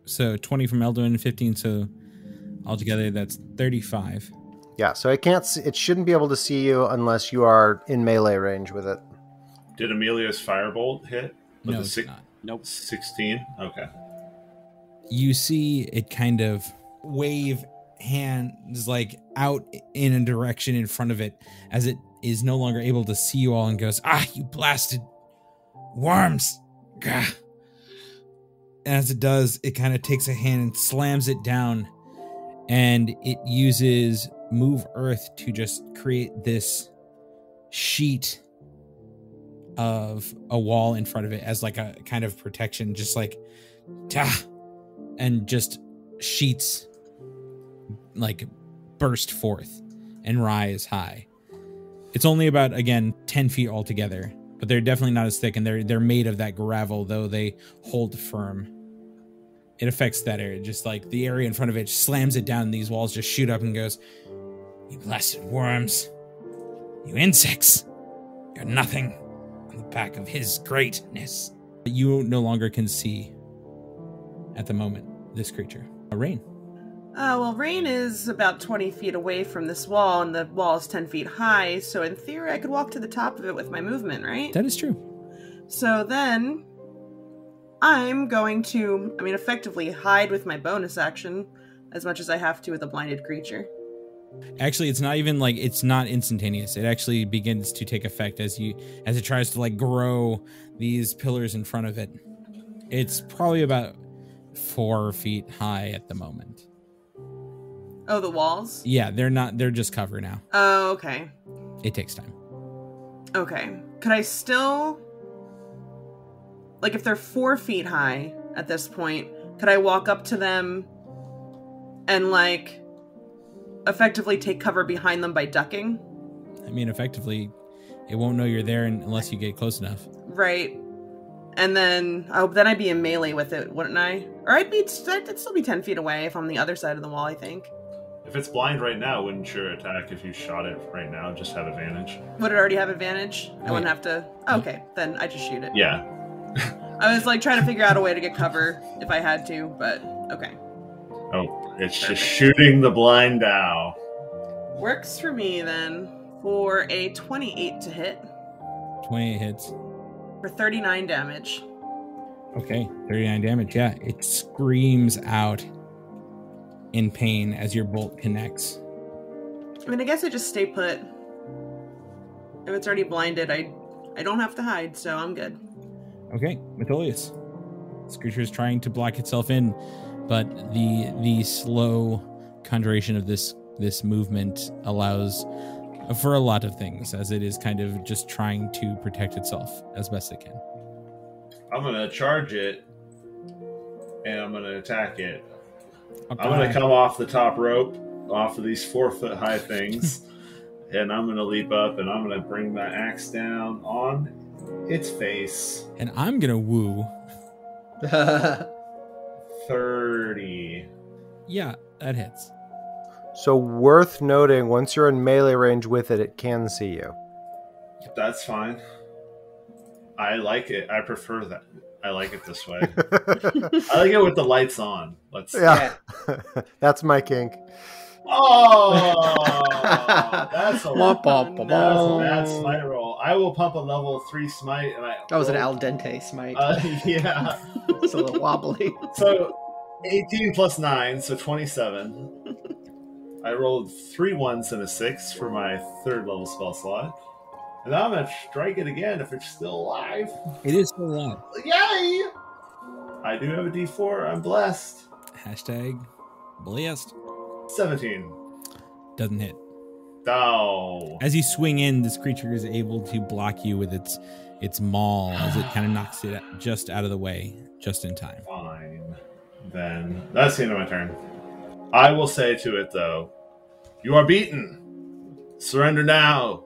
So 20 from Eldwin and 15, so altogether that's 35. Yeah, so it shouldn't be able to see you unless you are in melee range with it. Did Amelia's firebolt hit? With No, the it's not. Nope. 16? Okay. You see it kind of wave hands like out in a direction in front of it as it is no longer able to see you all and goes, you blasted worms. Gah. And as it does, it kind of takes a hand and slams it down, and it uses Move Earth to just create this sheet of a wall in front of it as like a kind of protection, just like and just sheets like burst forth and rise high. It's only about, again, 10 feet altogether, but they're definitely not as thick, and they're made of that gravel, though they hold firm. It affects that area, just like the area in front of it slams it down, and these walls just shoot up and goes, "You blasted worms, you insects, you're nothing on the back of his greatness." You no longer can see at the moment this creature. Rain. Well, Rain is about 20 feet away from this wall, and the wall is 10 feet high, so in theory I could walk to the top of it with my movement, right? That is true. So then, I'm going to, effectively hide with my bonus action as much as I have to with a blinded creature. Actually, it's not even like, it's not instantaneous. It actually begins to take effect as it tries to like grow these pillars in front of it. It's probably about 4 feet high at the moment. Oh, the walls? Yeah, they're just cover now. Oh, okay. It takes time. Okay. Could I still, like, if they're 4 feet high at this point, could I walk up to them and, like, effectively take cover behind them by ducking? I mean, effectively, it won't know you're there unless you get close enough. Right. And then I'd be in melee with it, wouldn't I? Or I'd still be 10 feet away if I'm on the other side of the wall, I think. If it's blind right now, wouldn't your attack, if you shot it right now, just have advantage? Would it already have advantage? I wouldn't have to... Okay, then I just shoot it. Yeah. I was, like, trying to figure out a way to get cover if I had to, but okay. Oh, it's Perfect. just shooting the blind owl. Works for me, then, for a 28 to hit 28 hits. for 39 damage. Okay, 39 damage. Yeah, it screams out in pain as your bolt connects. I guess I just stay put. If it's already blinded, I don't have to hide, so I'm good. Okay, Metolius. This creature is trying to block itself in, but the slow conjuration of this movement allows for a lot of things, as it is kind of just trying to protect itself as best it can. I'm going to charge it, and I'm going to attack it. Okay. I'm going to come off the top rope, off of these 4 foot high things, and I'm going to leap up, and I'm going to bring my axe down on its face. And I'm going to woo. 30. Yeah, that hits. So worth noting, once you're in melee range with it, it can see you. That's fine. I like it. I prefer that. I like it this way. I like it with the lights on. Yeah. That's my kink. Oh, that's a Womp, womp, womp, bad womp. smite roll. I will pump a level 3 smite, and That was an al dente smite. Yeah. It's a little wobbly. So 18 plus 9, so 27. I rolled 3 1s and a 6 for my 3rd level spell slot. And now I'm going to strike it again if it's still alive. It is still alive. Yay! I do have a D4. I'm blessed. Hashtag blessed. 17. Doesn't hit. Oh. As you swing in, this creature is able to block you with its maul as it kind of knocks it just out of the way, just in time. Fine. Then that's the end of my turn. I will say to it, though, you are beaten. Surrender now.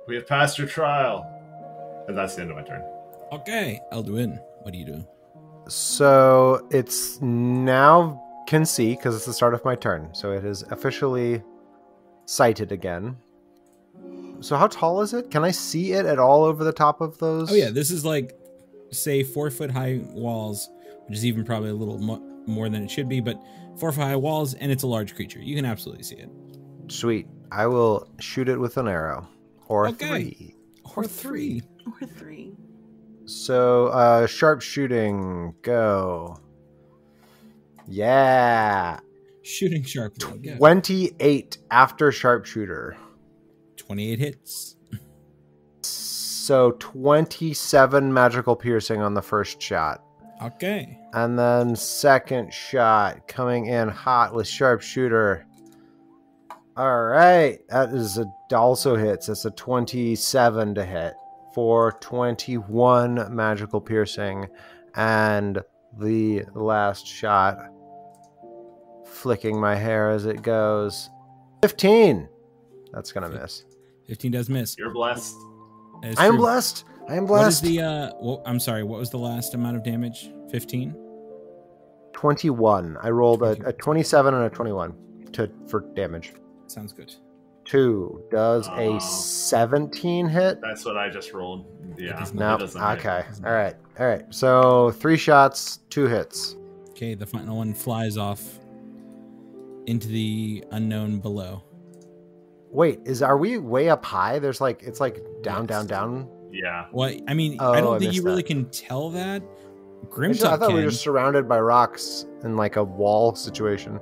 We have passed your trial. And that's the end of my turn. Okay, Elduin, what do you do? So it's now can see because it's the start of my turn. So it is officially sighted again. So how tall is it? Can I see it at all over the top of those? Oh yeah, this is like, say, 4-foot high walls, which is even probably a little more than it should be, but 4 foot high walls, and it's a large creature. You can absolutely see it. Sweet. I will shoot it with an arrow. Or three. Or three. Or 3. So, sharpshooting, go. Yeah. Shooting sharply. Go. 28 after sharpshooter. 28 hits. So 27 magical piercing on the first shot. Okay. And then second shot coming in hot with sharpshooter. All right. That is also hits. It's a 27 to hit for 21 magical piercing. And the last shot, flicking my hair as it goes, 15. That's going to miss. 15 does miss. You're blessed. I am blessed. I am blessed. What is the, I'm sorry, what was the last amount of damage? 15? 21. I rolled a 27 and a 21 for damage. Sounds good. 2 does a 17 hit. That's what I just rolled. Yeah. No. It doesn't hit. Okay. All right. So 3 shots, 2 hits. Okay, the final one flies off into the unknown below. Wait, are we way up high? There's like, it's like down, Yes. down, down. Yeah. Well, I mean, Oh, I don't I think you missed really that. can tell that. I Grimtuck thought we can. were just surrounded by rocks in like a wall situation.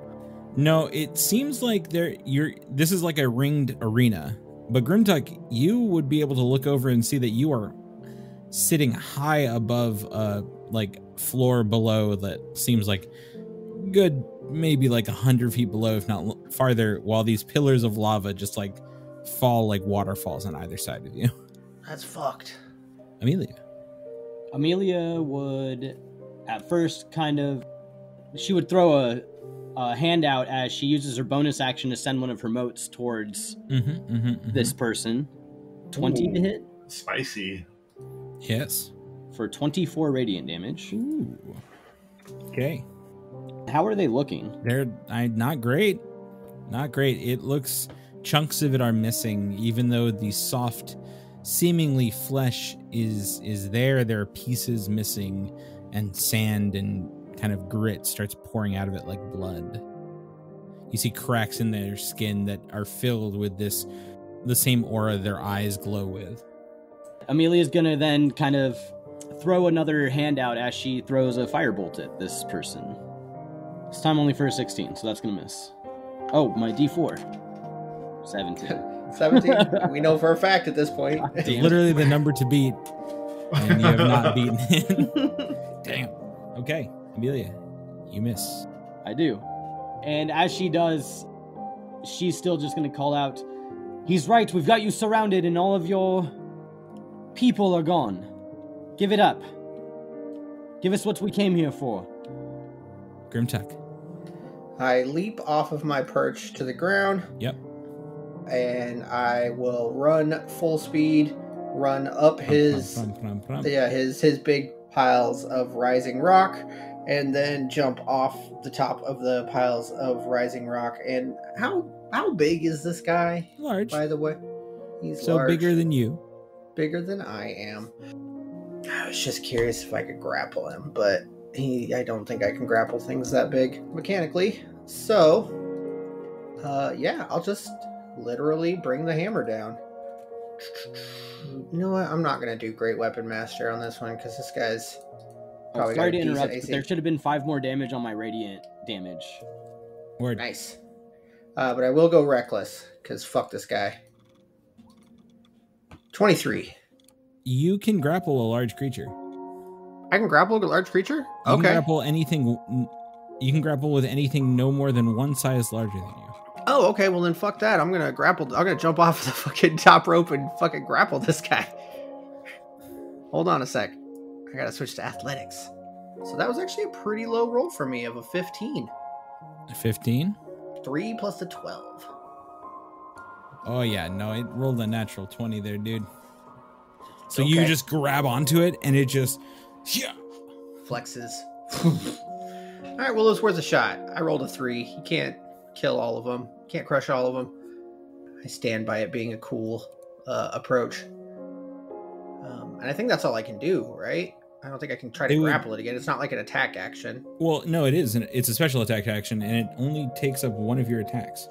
No, it seems like this is like a ringed arena. But Grimtuck, you would be able to look over and see that you are sitting high above like floor below that seems like good maybe like 100 feet below, if not farther, while these pillars of lava just like fall like waterfalls on either side of you. That's fucked. Amelia would at first she would throw a hand out as she uses her bonus action to send one of her motes towards this person. 20 to hit Spicy. Yes. for 24 radiant damage. Ooh. Okay. How are they looking? They're not great. Not great. It looks chunks of it are missing, even though the soft, seemingly flesh is there. There are pieces missing, and sand and kind of grit starts pouring out of it like blood. You see cracks in their skin that are filled with the same aura their eyes glow with. Amelia's gonna then kind of throw another hand out as she throws a firebolt at this person. This time only for a 16, so that's gonna miss. Oh, my D4. 17. 17. We know for a fact at this point. It's literally the number to beat, and you have not beaten it. Damn. Okay, Amelia, you miss. I do. And as she does, she's still just gonna call out, "He's right, we've got you surrounded and all of your people are gone. Give it up. Give us what we came here for." Grimtuck. I leap off of my perch to the ground. Yep. And I will run full speed, run up his his big piles of rising rock, and then jump off the top of the piles of rising rock. And how big is this guy? Large. By the way, he's So large. bigger than you. Bigger than I am. I was just curious if I could grapple him, but I don't think I can grapple things that big mechanically. So, yeah, I'll just literally bring the hammer down. You know what? I'm not going to do Great Weapon Master on this one because this guy's probably Sorry to got a decent interrupt, but AC. there should have been 5 more damage on my radiant damage. Word. Nice. But I will go reckless because fuck this guy. 23. You can grapple a large creature. I can grapple a large creature? You Okay. can grapple anything. You can grapple with anything no more than one size larger than you. Oh, okay. Well, then fuck that. I'm gonna grapple. I'm gonna jump off the fucking top rope and fucking grapple this guy. Hold on a sec. I gotta switch to athletics. So that was actually a pretty low roll for me of a 15. A 15? 3 plus the 12. Oh yeah, no, it rolled a natural 20 there, dude. So Okay. you just grab onto it and it just Flexes. All right, well, it was worth a shot. I rolled a 3. You can't kill all of them. Can't crush all of them. I stand by it being a cool approach. And I think that's all I can do, right? I don't think I can try to grapple it again. It's not like an attack action. Well, no, it is. It's a special attack action, and it only takes up one of your attacks.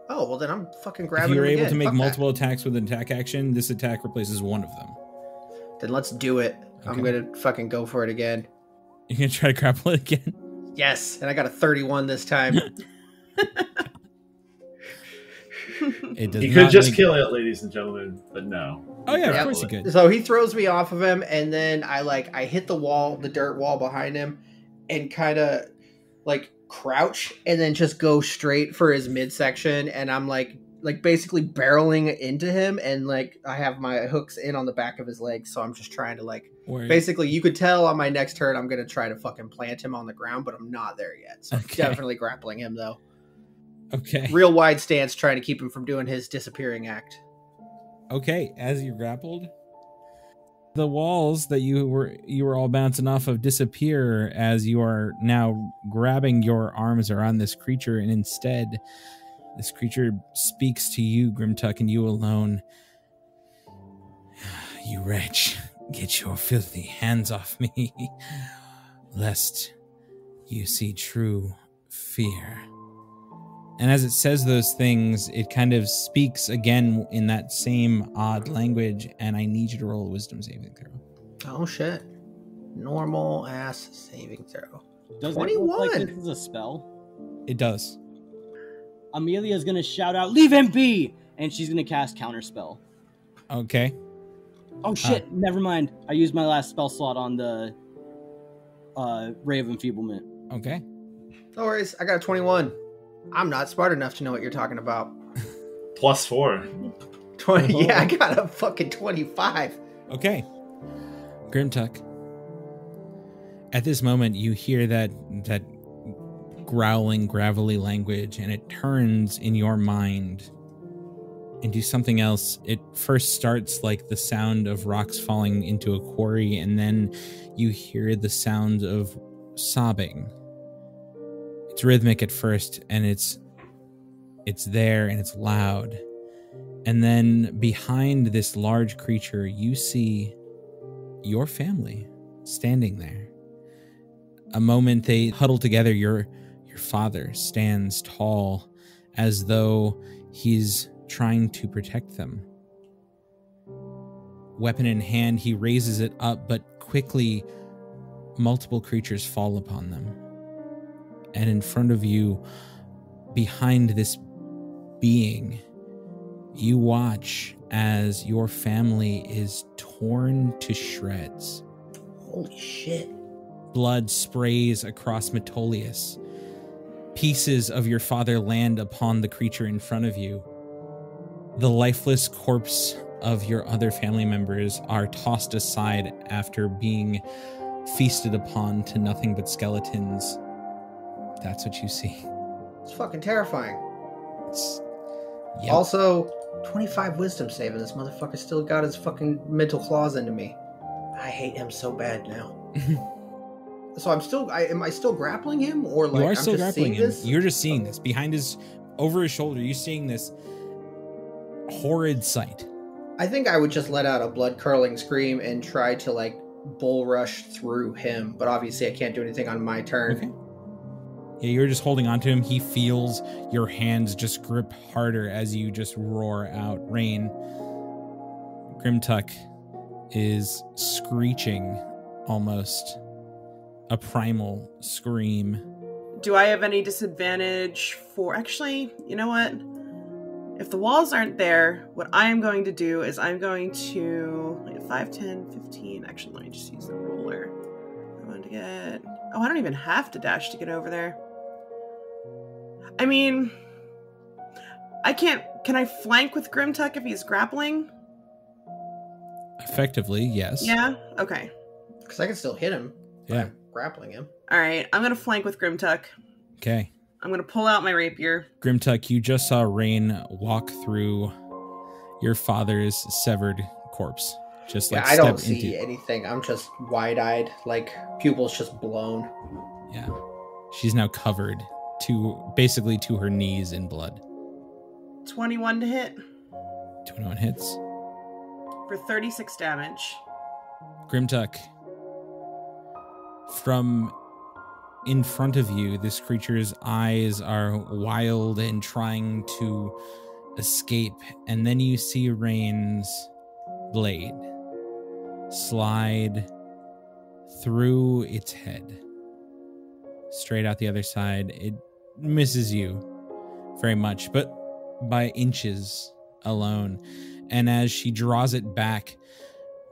Oh, well, then I'm fucking If grabbing you're him able again. to make Fuck multiple attacks with an attack action, this attack replaces one of them. that. Then let's do it. Okay. I'm going to fucking go for it again. You're going to try to grapple it again? Yes, and I got a 31 this time. It does He could not just make- kill it, ladies and gentlemen, but no. Oh yeah, Yeah. of course you could. So he throws me off of him, and then I hit the wall, the dirt wall behind him, and kind of like crouch, and then just go straight for his midsection, and I'm like basically barreling into him, and like I have my hooks in on the back of his legs, so I'm just trying to like basically, you could tell on my next turn I'm gonna try to fucking plant him on the ground, but I'm not there yet. So I'm definitely grappling him though. Okay. Real wide stance, trying to keep him from doing his disappearing act. Okay, as you grappled, the walls that you were all bouncing off of disappear as you are now grabbing your arms around this creature, and instead, this creature speaks to you, Grimtuck, and you alone. You wretch, get your filthy hands off me, lest you see true fear. And as it says those things, it kind of speaks again in that same odd language, and I need you to roll a wisdom saving throw. Oh shit. Normal ass saving throw. Does 21. it look like this is a spell? It does. Amelia's gonna shout out, "Leave him be!" And she's gonna cast Counterspell. Okay. Oh shit, never mind. I used my last spell slot on the Ray of Enfeeblement. Okay. No worries, I got a 21. I'm not smart enough to know what you're talking about. +4. 20, yeah, I got a fucking 25. Okay. Grimtuck. At this moment, you hear that growling, gravelly language, and it turns in your mind into something else. It first starts like the sound of rocks falling into a quarry, and then you hear the sound of sobbing. It's rhythmic at first, and it's there, and it's loud. And then behind this large creature, you see your family standing there. A moment they huddle together. Your father stands tall as though he's trying to protect them. Weapon in hand, he raises it up, but quickly multiple creatures fall upon them. And in front of you, behind this being, you watch as your family is torn to shreds. Holy shit. Blood sprays across Metolius. Pieces of your father land upon the creature in front of you. The lifeless corpse of your other family members are tossed aside after being feasted upon to nothing but skeletons. That's what you see. It's fucking terrifying. Yep. Also, 25 wisdom save, and this motherfucker still got his fucking mental claws into me. I hate him so bad now. So am I still grappling him, or like You are I'm still just grappling seeing him. this? You're just seeing this behind over his shoulder. You're seeing this horrid sight. I think I would just let out a blood curdling scream and try to like bull rush through him, but obviously I can't do anything on my turn. Okay. Yeah, you're just holding on to him. He feels your hands just grip harder as you just roar out, "Rain." Grimtuck is screeching, almost a primal scream. Do I have any disadvantage for... Actually, you know what? If the walls aren't there, what I am going to do is I'm going to... 5, 10, 15... Actually, let me just use the ruler. get... Oh, I don't even have to dash to get over there. I mean, I can't... Can I flank with Grimtuck if he's grappling? Effectively, yes. Yeah? Okay. Because I can still hit him. Yeah. By grappling him. All right, I'm going to flank with Grimtuck. Okay. I'm going to pull out my rapier. Grimtuck, you just saw Rain walk through your father's severed corpse. Just like I don't see anything. I'm just wide-eyed, like pupils just blown. Yeah. She's now covered basically to her knees in blood. 21 to hit. 21 hits. For 36 damage. Grimtuck, from in front of you, this creature's eyes are wild and trying to escape, and then you see Rain's blade slide through its head, straight out the other side. It misses you very much, but by inches alone. And as she draws it back,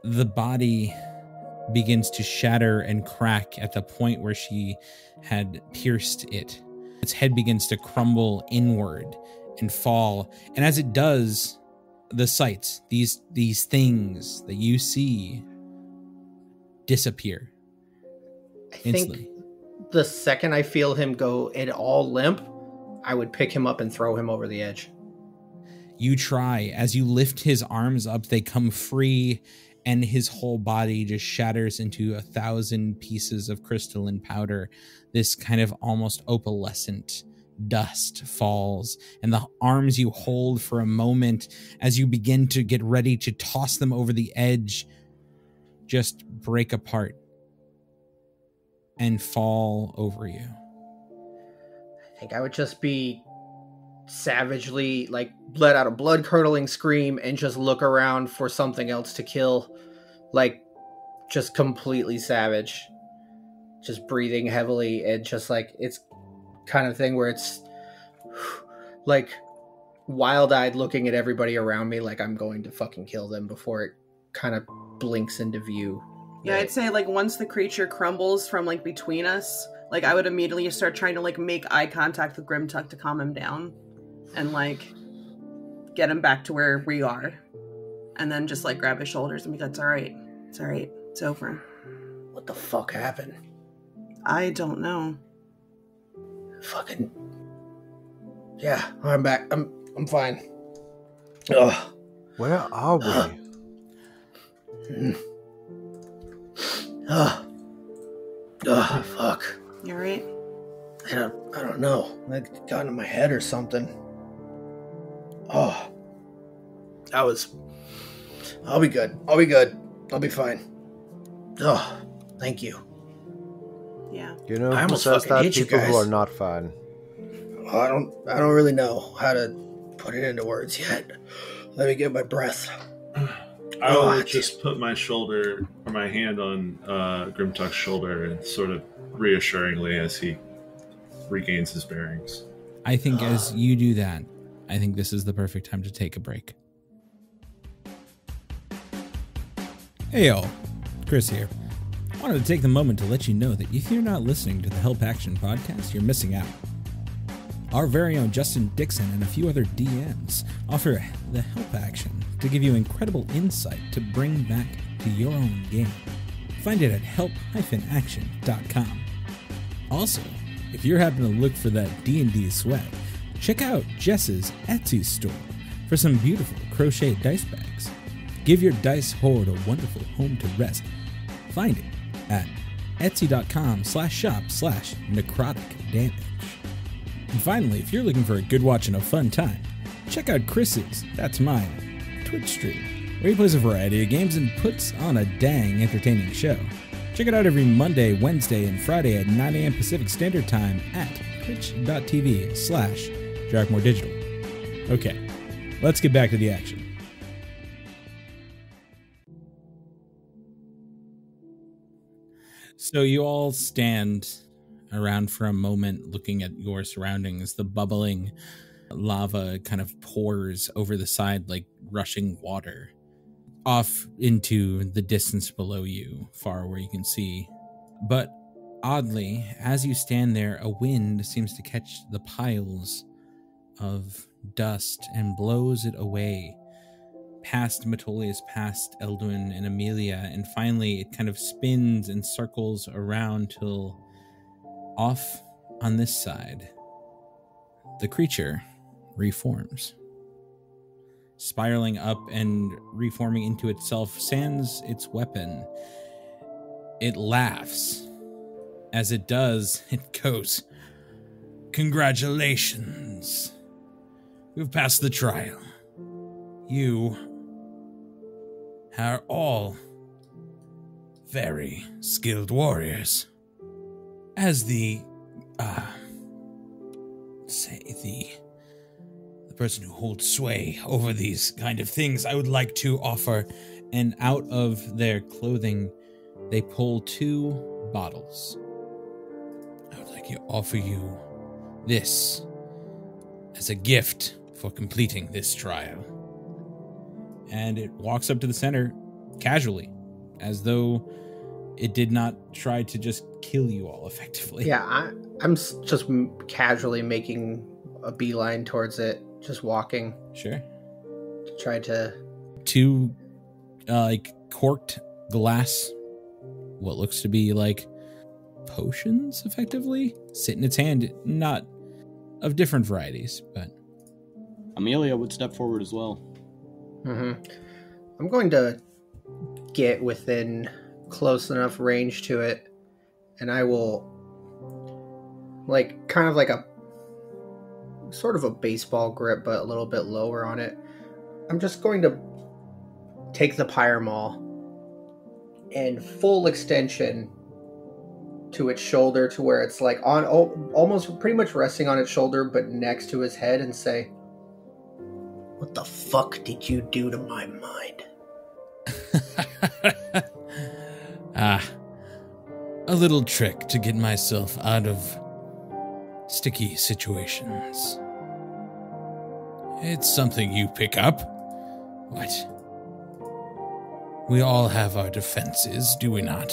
the body begins to shatter and crack at the point where she had pierced it. Its head begins to crumble inward and fall. And as it does, the sights, these things that you see, disappear instantly. Think the second I feel him go at all limp, I would pick him up and throw him over the edge. You try. As you lift his arms up, they come free, and his whole body just shatters into 1,000 pieces of crystalline powder. This kind of almost opalescent dust falls, and the arms you hold for a moment as you begin to get ready to toss them over the edge just break apart and fall over you. I think I would just be savagely, like, let out a blood-curdling scream and just look around for something else to kill. Like, just completely savage. Just breathing heavily and just, like, it's kind of thing where it's, like, wild-eyed looking at everybody around me like I'm going to fucking kill them before it kind of blinks into view. Yeah, I'd say, like, once the creature crumbles from, like, between us, like, I would immediately start trying to, like, make eye contact with Grimtuck to calm him down. And, like, get him back to where we are. And then just, like, grab his shoulders and be like, it's alright. It's alright. It's over. What the fuck happened? I don't know. Fucking... Yeah, I'm back. I'm fine. Ugh. Where are we? Fuck. You alright? I don't know. It got into my head or something. Oh. I'll be good. I'll be fine. Oh, thank you. Yeah. You know I who almost says fucking that? hate you People who guys. are not fine. I don't really know how to put it into words yet. Let me get my breath. I will just put my shoulder or my hand on Grimtuck's shoulder and sort of reassuringly as he regains his bearings. I think as you do that, I think this is the perfect time to take a break. Hey y'all, Chris here. I wanted to take the moment to let you know that if you're not listening to the Help Action podcast, you're missing out. Our very own Justin Dixon and a few other DMs offer the Help Action to give you incredible insight to bring back to your own game. Find it at help-action.com. Also, if you're happening to look for that D&D swag, check out Jess's Etsy store for some beautiful crocheted dice bags. Give your dice hoard a wonderful home to rest. Find it at etsy.com/shop/necrotic-damage. And finally, if you're looking for a good watch and a fun time, check out Chris's, that's mine, Twitch stream, where he plays a variety of games and puts on a dang entertaining show. Check it out every Monday, Wednesday, and Friday at 9 a.m. Pacific Standard Time at twitch.tv/DrackMoreDigital. Okay, let's get back to the action. So you all stand around for a moment looking at your surroundings. The bubbling lava kind of pours over the side like rushing water off into the distance below you, far where you can see. But Oddly, as you stand there, a wind seems to catch the piles of dust and blows it away past Metolius, past Elduin and Amelia, and finally it kind of spins and circles around till off on this side, the creature reforms. Spiraling up and reforming into itself, sans its weapon. It laughs. As it does, it goes, "Congratulations. You've passed the trial. You are all very skilled warriors. As the person who holds sway over these kind of things, I would like to offer," and out of their clothing, they pull 2 bottles. "I would like to offer you this as a gift for completing this trial." And it walks up to the center casually, as though it did not try to just kill you all effectively. Yeah, I'm just casually making a beeline towards it, just walking. Sure. To try to... 2 corked glass, what looks to be like potions effectively, sit in its hand, not of different varieties, but Amelia would step forward as well. Mm-hmm. I'm going to get within close enough range to it, and I will, kind of like a sort of a baseball grip, but a little bit lower on it. I'm just going to take the Pyre Maul and full extension to its shoulder, to where it's like on almost pretty much resting on its shoulder, but next to his head, and say, "What the fuck did you do to my mind?" A little trick to get myself out of sticky situations. It's something you pick up. What? We all have our defenses, do we not?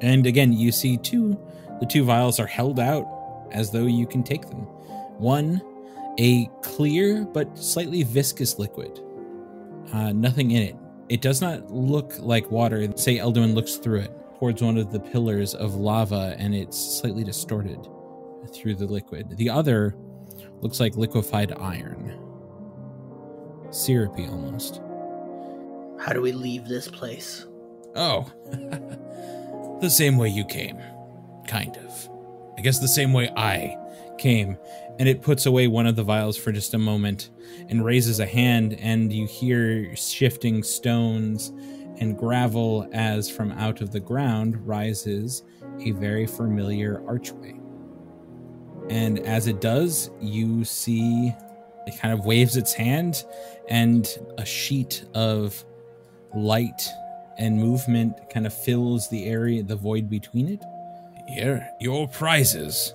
And again, you see the 2 vials are held out as though you can take them. One, a clear but slightly viscous liquid. Nothing in it. It does not look like water. Say Elduin looks through it towards one of the pillars of lava, and it's slightly distorted through the liquid. The other looks like liquefied iron. Syrupy almost. How do we leave this place? Oh. The same way you came. Kind of. I guess the same way I came. And it puts away one of the vials for just a moment and raises a hand, and you hear shifting stones and gravel as from out of the ground rises a very familiar archway. And as it does, you see it kind of waves its hand, and a sheet of light and movement kind of fills the area, the void between it. Here, your prizes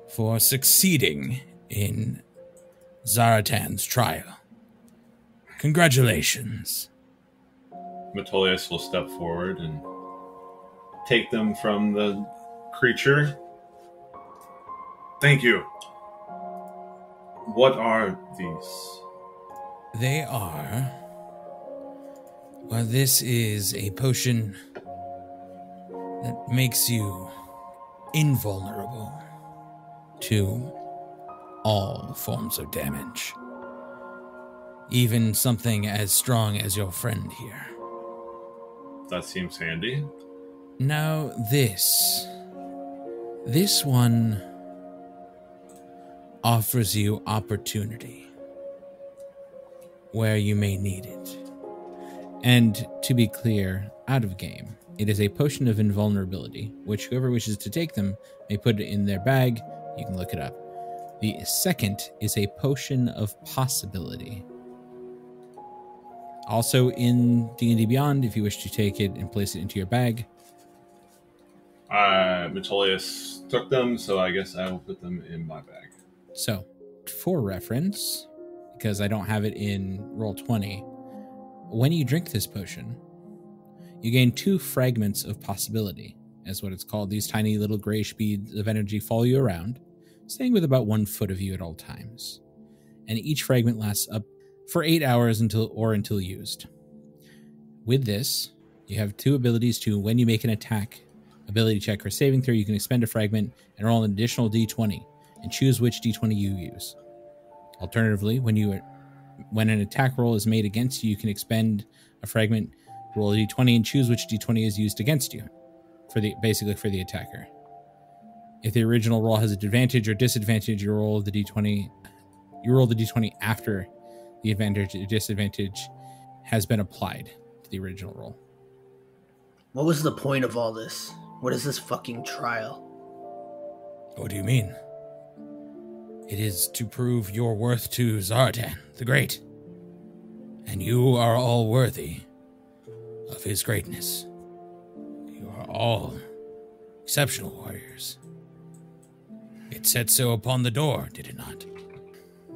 for succeeding in Zartan's trial. Congratulations. Metolius will step forward and take them from the creature. Thank you. What are these? They are... Well, this is a potion that makes you invulnerable to all forms of damage. Even something as strong as your friend here. That seems handy. Now this one offers you opportunity where you may need it. And to be clear, out of game, it is a potion of invulnerability, which whoever wishes to take them may put it in their bag. You can look it up. The second is a potion of possibility. Also in D&D Beyond, if you wish to take it and place it into your bag. Metolius took them, so I guess I will put them in my bag. So, for reference, because I don't have it in Roll20, when you drink this potion, you gain 2 fragments of possibility. as what it's called. These tiny little grayish beads of energy follow you around, staying with about 1 foot of you at all times. And each fragment lasts up for 8 hours until used. With this, you have 2 abilities to, when you make an attack ability check or saving throw, you can expend a fragment and roll an additional d20 and choose which d20 you use. Alternatively, when an attack roll is made against you, you can expend a fragment, roll a d20, and choose which d20 is used against you, basically for the attacker. If the original roll has an advantage or disadvantage, you roll the d20 after the advantage or disadvantage has been applied to the original roll. What was the point of all this? What is this fucking trial? What do you mean? It is to prove your worth to Zartan the Great. And you are all worthy of his greatness. You are all exceptional warriors. It said so upon the door, did it not?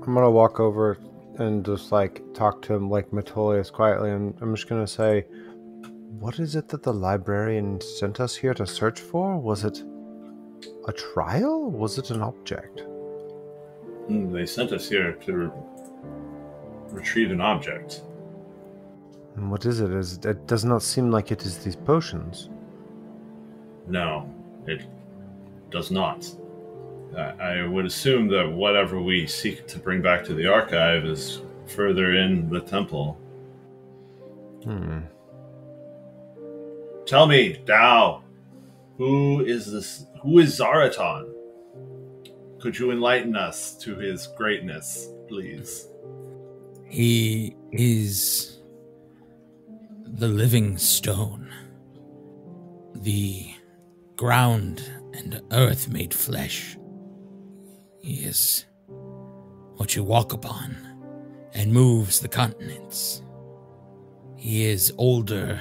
I'm gonna walk over and just talk to him like Metolius quietly, and I'm just gonna say, what is it that the librarian sent us here to search for? Was it a trial? Was it an object? They sent us here to retrieve an object. And what is it? It does not seem like it is these potions. No, it does not. I would assume that whatever we seek to bring back to the archive is further in the temple. Tell me, Dao, who is this? Who is Zartan? Could you enlighten us to his greatness, please? He is the living stone, the ground and earth made flesh. He is what you walk upon and moves the continents. He is older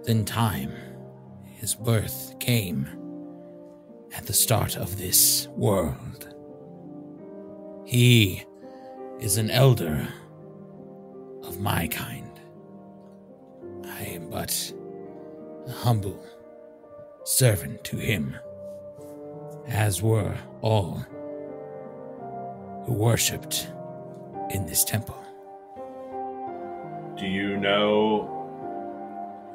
than time. His birth came at the start of this world. He is an elder of my kind. I am but a humble servant to him, as were all who worshipped in this temple. Do you know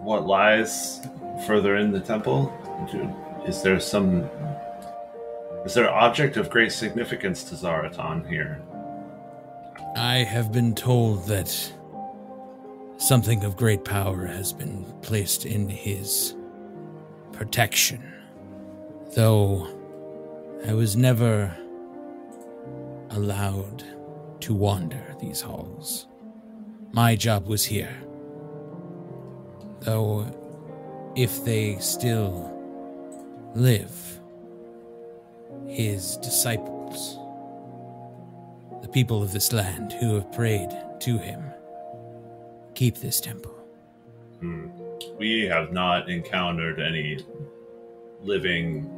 what lies further in the temple? Is there an object of great significance to Zartan here? I have been told that something of great power has been placed in his protection, though I was never allowed to wander these halls. My job was here, though if they still live, his disciples, the people of this land who have prayed to him, keep this temple. We have not encountered any living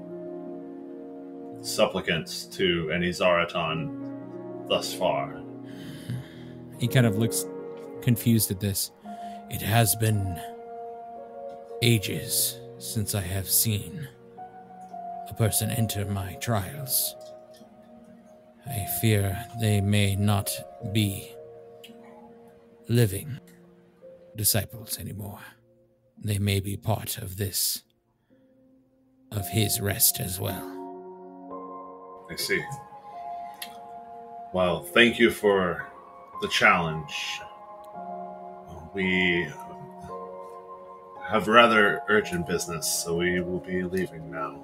supplicants to any Zartan thus far. He kind of looks confused at this. It has been ages since I have seen a person enter my trials. I fear they may not be living disciples anymore. They may be part of his rest as well. I see. Well, thank you for the challenge. We have rather urgent business, so we will be leaving now.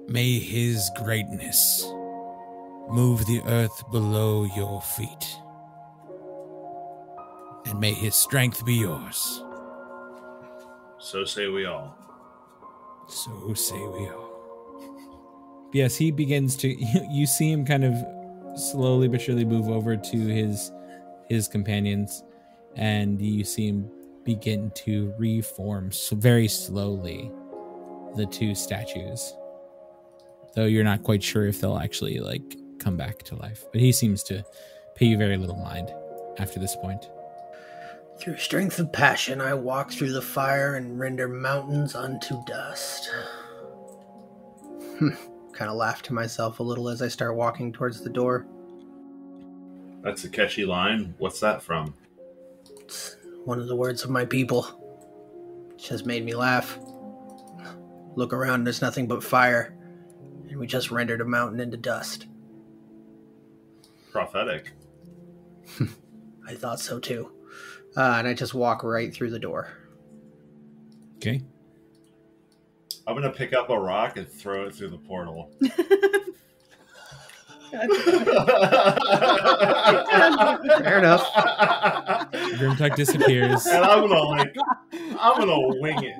May his greatness move the earth below your feet, and may his strength be yours. So say we all. So say we all. Yes, he begins to. You see him kind of slowly but surely move over to his companions, and you see him begin to reform very slowly the 2 statues. Though you're not quite sure if they'll actually come back to life, but he seems to pay you very little mind after this point. Through strength of passion, I walk through the fire and render mountains unto dust. Kind of laugh to myself a little as I start walking towards the door. That's a catchy line. What's that from? It's one of the words of my people. It just made me laugh. Look around, there's nothing but fire. And we just rendered a mountain into dust. Prophetic. I thought so too. And I just walk right through the door. Okay. I'm going to pick up a rock and throw it through the portal. Fair enough. Grimtuck disappears. And I'm gonna wing it.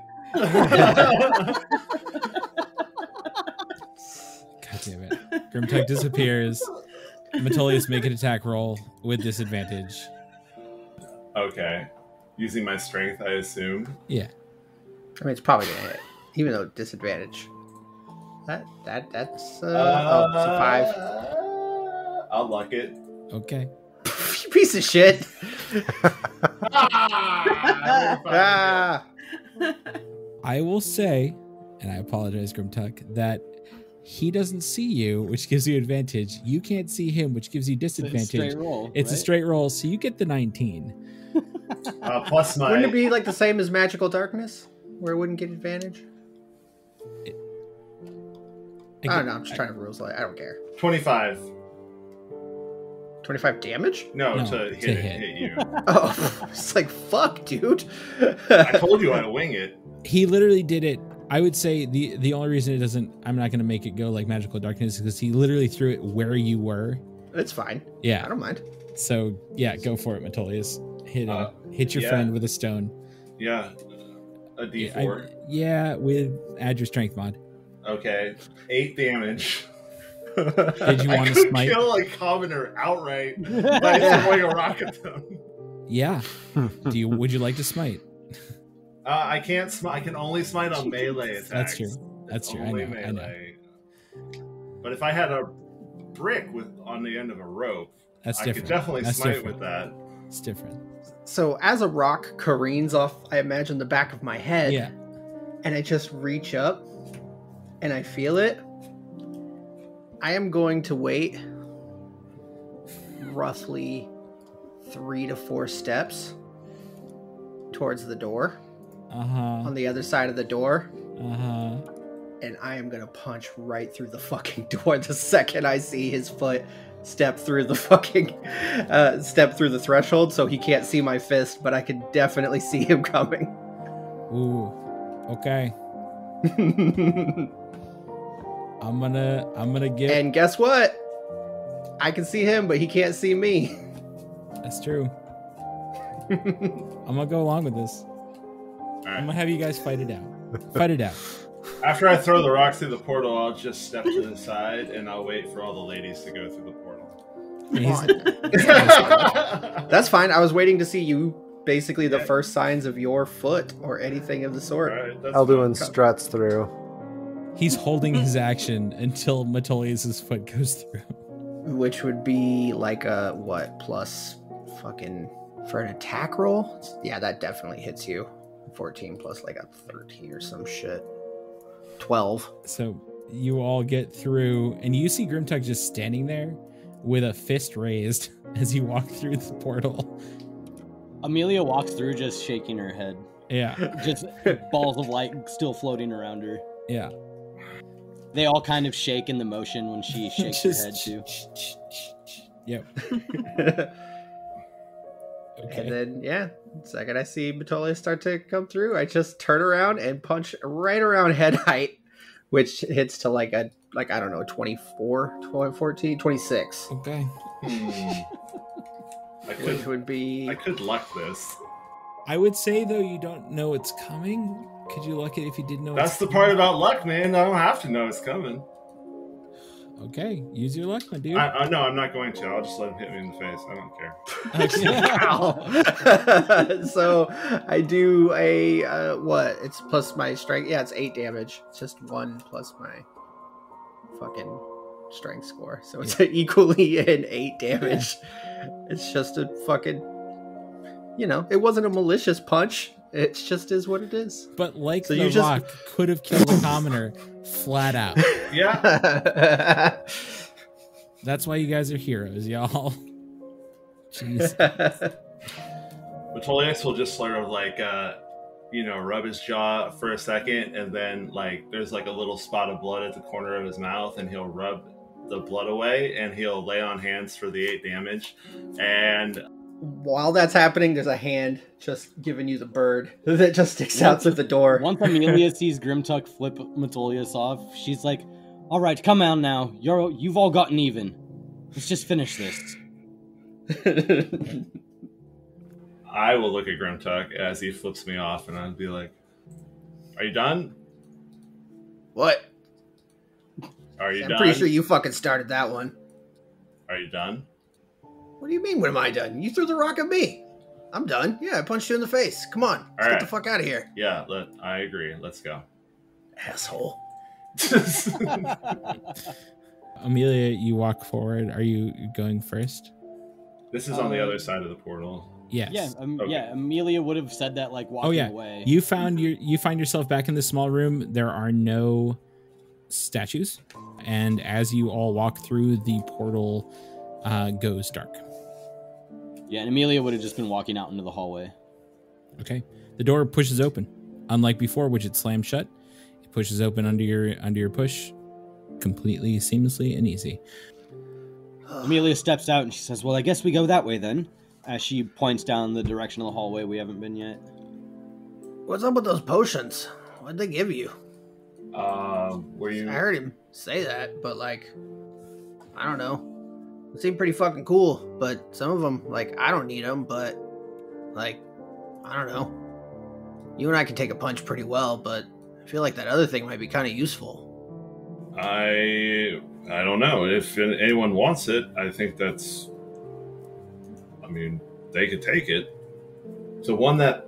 God damn it. Grimtuck disappears. Metolius, make an attack roll with disadvantage. Okay. Using my strength, I assume. Yeah. I mean, it's probably gonna hit, even though disadvantage. That's it's a 5. I'll luck it. Okay. You piece of shit. Ah. I will say, and I apologize, Grimtuck, that he doesn't see you, which gives you advantage. You can't see him, which gives you disadvantage. It's a straight roll. It's a right? straight roll, so you get the 19. Plus my... Wouldn't it be like the same as magical darkness, where it wouldn't get advantage? I don't know. I'm just trying to rules like I don't care. 25. 25 damage? No, No, to hit you. Oh, it's like fuck, dude. I told you I'd wing it. He literally did it. I would say the only reason it doesn't, I'm not going to make it go like magical darkness, is because he literally threw it where you were. It's fine. Yeah. I don't mind. So yeah, go for it, Metolius. Hit him. Hit your friend with a stone. Yeah. A D4. Add your strength mod. Okay. 8 damage. Did you want to could smite? kill a commoner outright by throwing a rock at them. Yeah. Would you like to smite? I can't smite. I can only smite on melee attacks. That's true. That's true. Only I know. melee. But if I had a brick on the end of a rope, That's I different. could definitely That's smite different. with that. It's different. So as a rock careens off, I imagine the back of my head. Yeah. And I just reach up and I feel it. I am going to wait roughly 3 to 4 steps towards the door. On the other side of the door. And I am going to punch right through the fucking door the second I see his foot step through the fucking step through the threshold, so he can't see my fist, but I can definitely see him coming. Ooh. Okay. I'm gonna give. And guess what? I can see him, but he can't see me. That's true. I'm gonna go along with this. I'm gonna have you guys fight it out. Fight it out. After I throw the rock through the portal, I'll just step to the side and I'll wait for all the ladies to go through the portal. That's fine. I was waiting to see you. Basically, the first signs of your foot or anything of the sort. Right, Elduin struts through. He's holding his action until Metolius' foot goes through. Which would be like a what plus fucking for an attack roll? Yeah, that definitely hits you. 14 plus like a 13 or some shit. 12. So you all get through, and you see Grimtuck just standing there with a fist raised as you walk through the portal. Amelia walks through just shaking her head. Yeah. Just balls of light still floating around her. Yeah. They all kind of shake in the motion when she shakes her head too. Yep. Okay. And then, yeah, the second I see Metolius start to come through, I just turn around and punch right around head height, which hits to like I don't know, 24, 14, 26. Okay. Which would be... I could luck this. I would say, though, you don't know it's coming. Could you luck it if you didn't know That's it's the part about luck, man. I don't have to know it's coming. Okay, use your luck, my dude. No, I'm not going to. I'll just let him hit me in the face. I don't care. So I do a what? It's plus my strength. Yeah, it's 8 damage. It's just 1 plus my fucking strength score. So it's equally an 8 damage. It's just a fucking it wasn't a malicious punch. It just is what it is. But like So the you just- rock could have killed a commoner flat out. Yeah. That's why you guys are heroes, y'all. Jeez. Metolius will just sort of like, rub his jaw for a second, and then like there's like a little spot of blood at the corner of his mouth, and he'll rub the blood away, and he'll lay on hands for the 8 damage. And While that's happening, there's a hand just giving you the bird that just sticks out through the door. Once Amelia sees Grimtuck flip Metolius off, she's like, "All right, come on now. You've all gotten even. Let's just finish this." I will look at Grimtuck as he flips me off, and I'll be like, "Are you done? What? Are you I'm done? pretty sure you fucking started that one. Are you done?" What do you mean, when am I done? You threw the rock at me. I'm done. Yeah, I punched you in the face. Come on. Let's get right. the fuck out of here. Yeah, I agree. Let's go. Asshole. Amelia, you walk forward. Are you going first? This is on the other side of the portal. Yes. Yeah, Okay. yeah. Amelia would have said that like walking away. You find yourself back in the small room. There are no statues, and as you all walk through, the portal goes dark. Yeah, and Amelia would have just been walking out into the hallway. Okay. The door pushes open. Unlike before, which it slammed shut, it pushes open under your push, completely seamlessly and easy. Amelia steps out and she says, "Well, I guess we go that way then." As she points down the direction of the hallway we haven't been yet. What's up with those potions? What'd they give you? Were you? I heard him say that, but like, I don't know. It seemed pretty fucking cool, but some of them, like, I don't need them, but like, I don't know. You and I can take a punch pretty well, but I feel like that other thing might be kind of useful. I don't know. If anyone wants it, I think that's... I mean, they could take it. So one that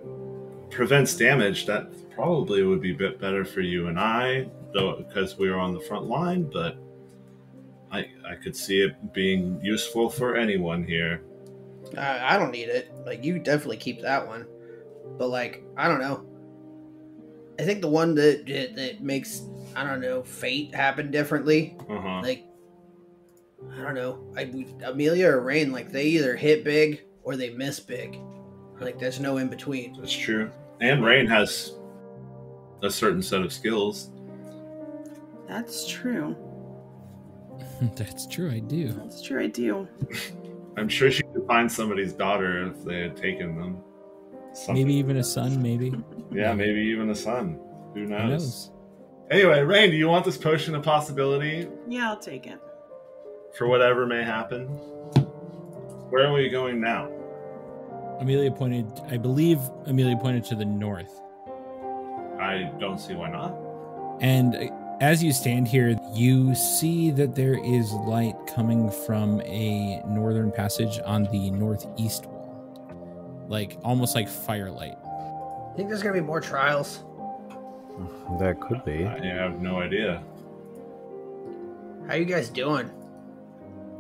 prevents damage, that probably would be a bit better for you and I, though, because we are on the front line, but I could see it being useful for anyone here. I don't need it. Like, you definitely keep that one. But like, I don't know. I think the one that makes, I don't know, fate happen differently. Uh-huh. Like, I don't know. Amelia or Rain, like, they either hit big or they miss big. Like, there's no in between. That's true. And Rain has a certain set of skills. That's true. That's true, I do. That's true, I do. I'm sure she could find somebody's daughter if they had taken them. Something. Maybe even a son, maybe. Yeah, maybe even a son. Who knows? Who knows? Anyway, Rain, do you want this potion of possibility Yeah, I'll take it. for whatever may happen? Where are we going now? I believe Amelia pointed to the north. I don't see why not. And as you stand here, you see that there is light coming from a northern passage on the northeast wall. Like, almost like firelight. Think there's gonna be more trials? There could be. I have no idea. How you guys doing?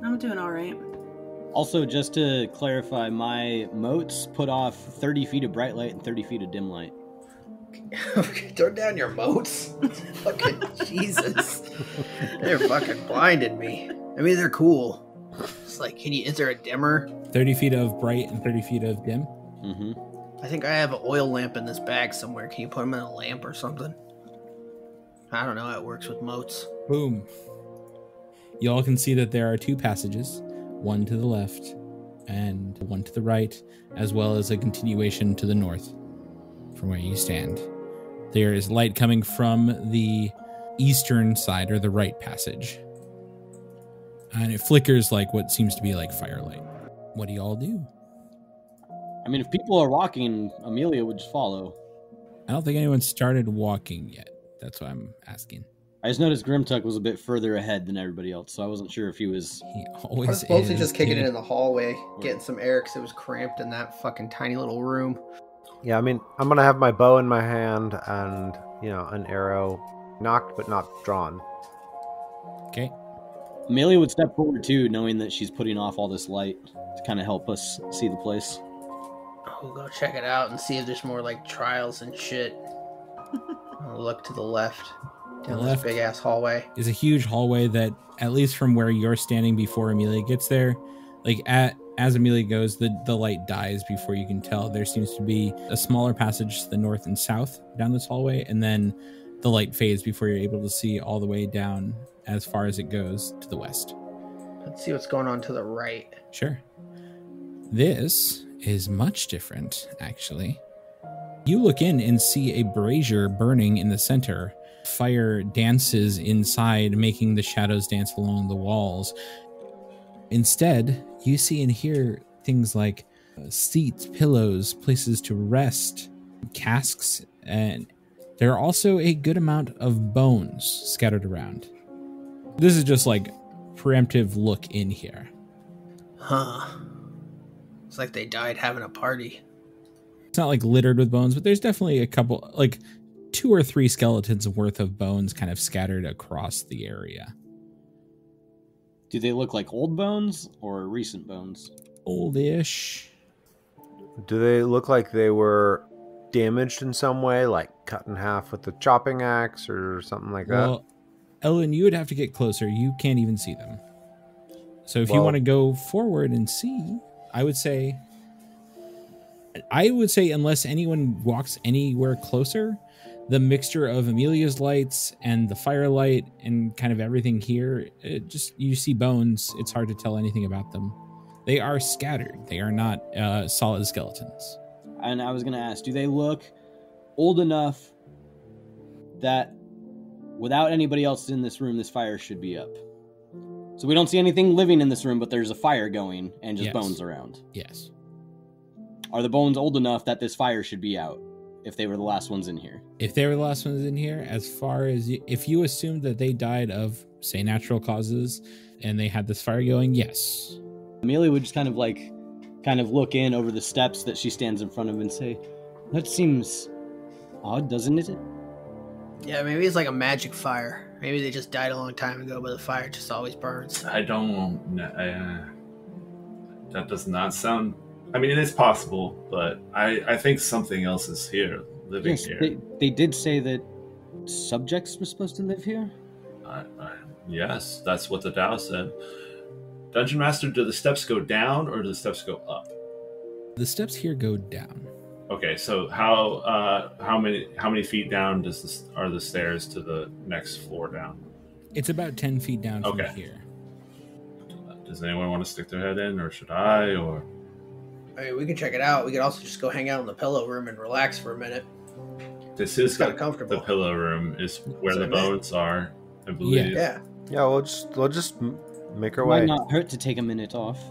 I'm doing all right. Also, just to clarify, my moats put off 30 feet of bright light and 30 feet of dim light. Turn down your moats. Fucking Jesus. They're fucking blinding me. I mean, they're cool. It's like, is there a dimmer? 30 feet of bright and 30 feet of dim. Mm-hmm. I think I have an oil lamp in this bag somewhere. Can you put them in a lamp or something? I don't know how it works with moats. Boom. You all can see that there are 2 passages, one to the left and one to the right, as well as a continuation to the north from where you stand. There is light coming from the eastern side, or the right passage. And it flickers like what seems to be like firelight. What do you all do? I mean, if people are walking, Amelia would just follow. I don't think anyone started walking yet. That's what I'm asking. I just noticed Grimtuck was a bit further ahead than everybody else, so I wasn't sure if he was... He I always was mostly is, just kicking dude. it in the hallway, getting some air because it was cramped in that fucking tiny little room. Yeah, I mean, I'm gonna have my bow in my hand and, an arrow knocked but not drawn. Okay. Amelia would step forward too, knowing that she's putting off all this light to kind of help us see the place. We'll go check it out and see if there's more like trials and shit. I'll look to the left. Down this big ass hallway. Is a huge hallway that, at least from where you're standing before Amelia gets there, like as Amelia goes, the light dies before you can tell. There seems to be a smaller passage to the north and south down this hallway, and then the light fades before you're able to see all the way down as far as it goes to the west. Let's see what's going on to the right. Sure. This is much different, actually. You look in and see a brazier burning in the center. Fire dances inside, making the shadows dance along the walls. Instead, you see and hear things like seats, pillows, places to rest, casks, and there are also a good amount of bones scattered around. This is just like preemptive look in here. Huh. It's like they died having a party. It's not like littered with bones, but there's definitely a couple, like 2 or 3 skeletons worth of bones kind of scattered across the area. Do they look like old bones or recent bones? Oldish. Do they look like they were damaged in some way, like cut in half with the chopping axe or something like that? Well, Ellen, you would have to get closer. You can't even see them. So if you want to go forward and see, I would say unless anyone walks anywhere closer, the mixture of Amelia's lights and the firelight and kind of everything here, you see bones. It's hard to tell anything about them. They are scattered. They are not solid skeletons. And I was going to ask, do they look old enough that without anybody else in this room, this fire should be up? So we don't see anything living in this room, but there's a fire going and just bones around. Yes. Are the bones old enough that this fire should be out if they were the last ones in here? If they were the last ones in here, as far as if you assumed that they died of, say, natural causes and they had this fire going, yes. Amelia would just kind of look in over the steps that she stands in front of and say, that seems odd, doesn't it? Yeah, maybe it's like a magic fire. Maybe they just died a long time ago, but the fire just always burns. I don't. That does not sound. I mean, it is possible, but I think something else is here, living here. They did say that subjects were supposed to live here? Yes, that's what the Tao said. Dungeon Master, do the steps go down or do the steps go up? The steps here go down. Okay, so how many feet down are the stairs to the next floor down? It's about 10 feet down from here. Does anyone want to stick their head in, or should I? Or I mean, we can check it out. We could also just go hang out in the pillow room and relax for a minute. This is kind of comfortable. The pillow room is where the bones are, I believe. Yeah. Yeah, we'll just make our way. Might not hurt to take a minute off.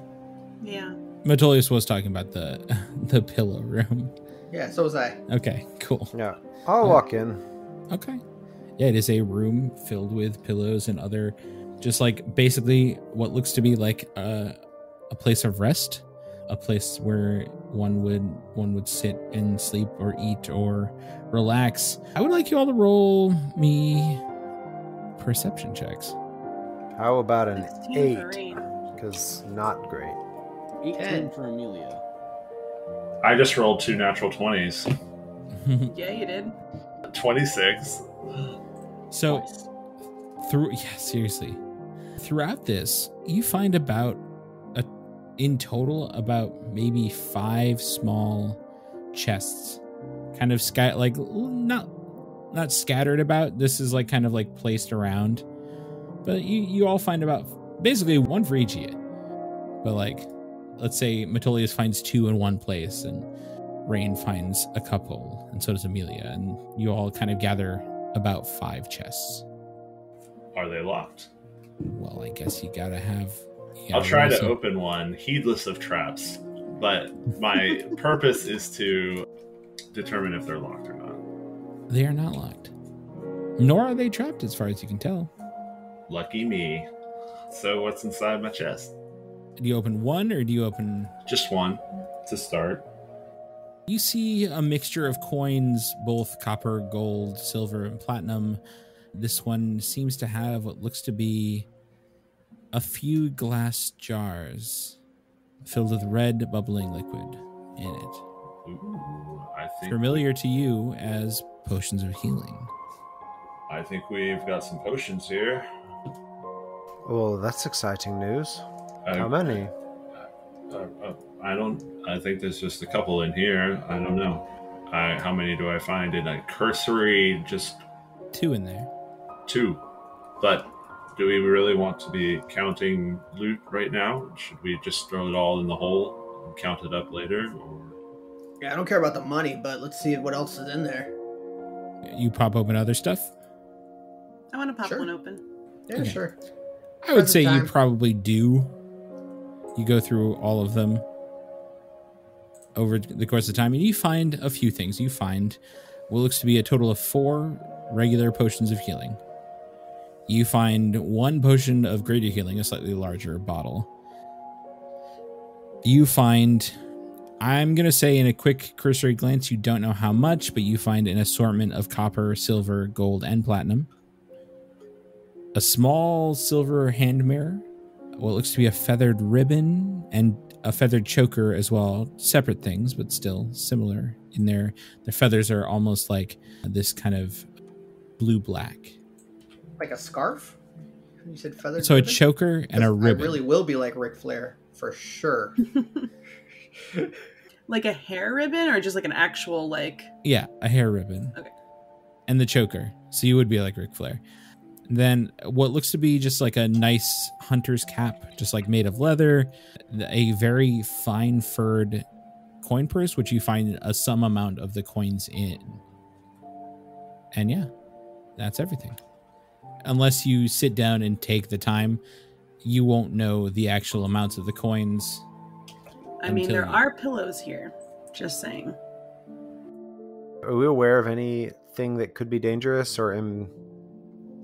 Yeah. Metolius was talking about the pillow room. Yeah, so was I. Okay, cool. Yeah, I'll walk in. Okay. Yeah, it is a room filled with pillows and other, just like basically what looks to be like a place of rest, a place where one would sit and sleep or eat or relax. I would like you all to roll me perception checks. How about an 8? for Rain. Because not great. 18 for Amelia. I just rolled 2 natural 20s. Yeah, you did. 26. So, seriously, throughout this, you find in total about maybe 5 small chests, kind of not scattered about. This is like kind of like placed around, but you all find about basically 1 for each of you. But like, let's say Metolius finds 2 in one place, and Rain finds a couple, and so does Amelia, and you all kind of gather about 5 chests. Are they locked? Well, I guess you gotta have. I'll try to open one, heedless of traps, but my purpose is to determine if they're locked or not. They are not locked. Nor are they trapped, as far as you can tell. Lucky me. So what's inside my chest? Do you open one, or do you open... Just one, to start. You see a mixture of coins, both copper, gold, silver, and platinum. This one seems to have what looks to be a few glass jars filled with red bubbling liquid in it. Ooh, I think familiar to you as potions of healing. I think we've got some potions here. Well, that's exciting news. Uh, How many? I think there's just a couple in here. I don't know. How many do I find in a cursory? Just 2 in there. 2. But do we really want to be counting loot right now? Should we just throw it all in the hole and count it up later? Or... Yeah, I don't care about the money, but let's see what else is in there. You pop open other stuff? I want to pop Sure. one open. Yeah, Okay. sure. I would Present say you time. probably do. You go through all of them over the course of time, and you find a few things. You find what looks to be a total of 4 regular potions of healing. You find 1 potion of greater healing, a slightly larger bottle. You find, I'm going to say in a quick cursory glance, you don't know how much, but you find an assortment of copper, silver, gold, and platinum. A small silver hand mirror, what looks to be a feathered ribbon, and a feathered choker as well. Separate things, but still similar in there. The feathers are almost like this kind of blue-black. Like a scarf? You said feathered So a ribbon? choker and a ribbon. I really will be like Ric Flair, for sure. Like a hair ribbon or just like an actual like... Yeah, a hair ribbon. Okay. And the choker. So you would be like Ric Flair. Then what looks to be just like a nice hunter's cap, just like made of leather, a very fine furred coin purse, which you find some amount of the coins in. And yeah, that's everything. Unless you sit down and take the time, you won't know the actual amounts of the coins. I mean, Until there you- are pillows here. Just saying. Are we aware of anything that could be dangerous or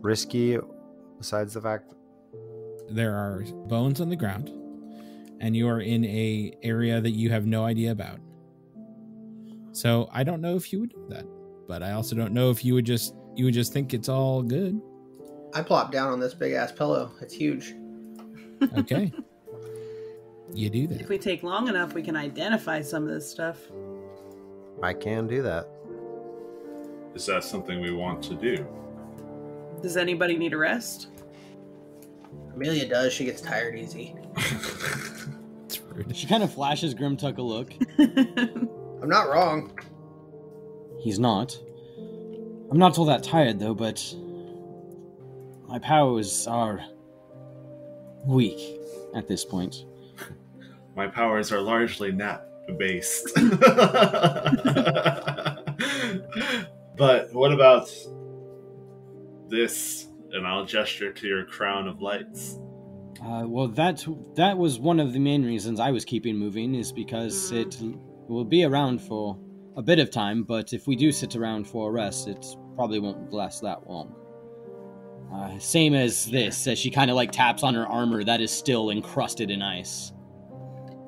risky besides the fact There are bones on the ground, and you are in a area that you have no idea about. So I don't know if you would do that, but I also don't know if you would just think it's all good. I plop down on this big ass pillow. It's huge. Okay. You do If that. we take long enough, we can identify some of this stuff. I can do that? Is that something we want to do? Does anybody need a rest? Amelia does. She gets tired easy. It's rude. She kind of flashes Grimtuck a look. I'm not wrong. He's not. I'm not all that tired, though, but my powers are weak at this point. My powers are largely nap-based. But what about this? And I'll gesture to your crown of lights. Well, that was one of the main reasons I was keeping moving, is because it will be around for a bit of time, but if we do sit around for a rest, it probably won't last that long. Same as this, as she kind of like taps on her armor that is still encrusted in ice.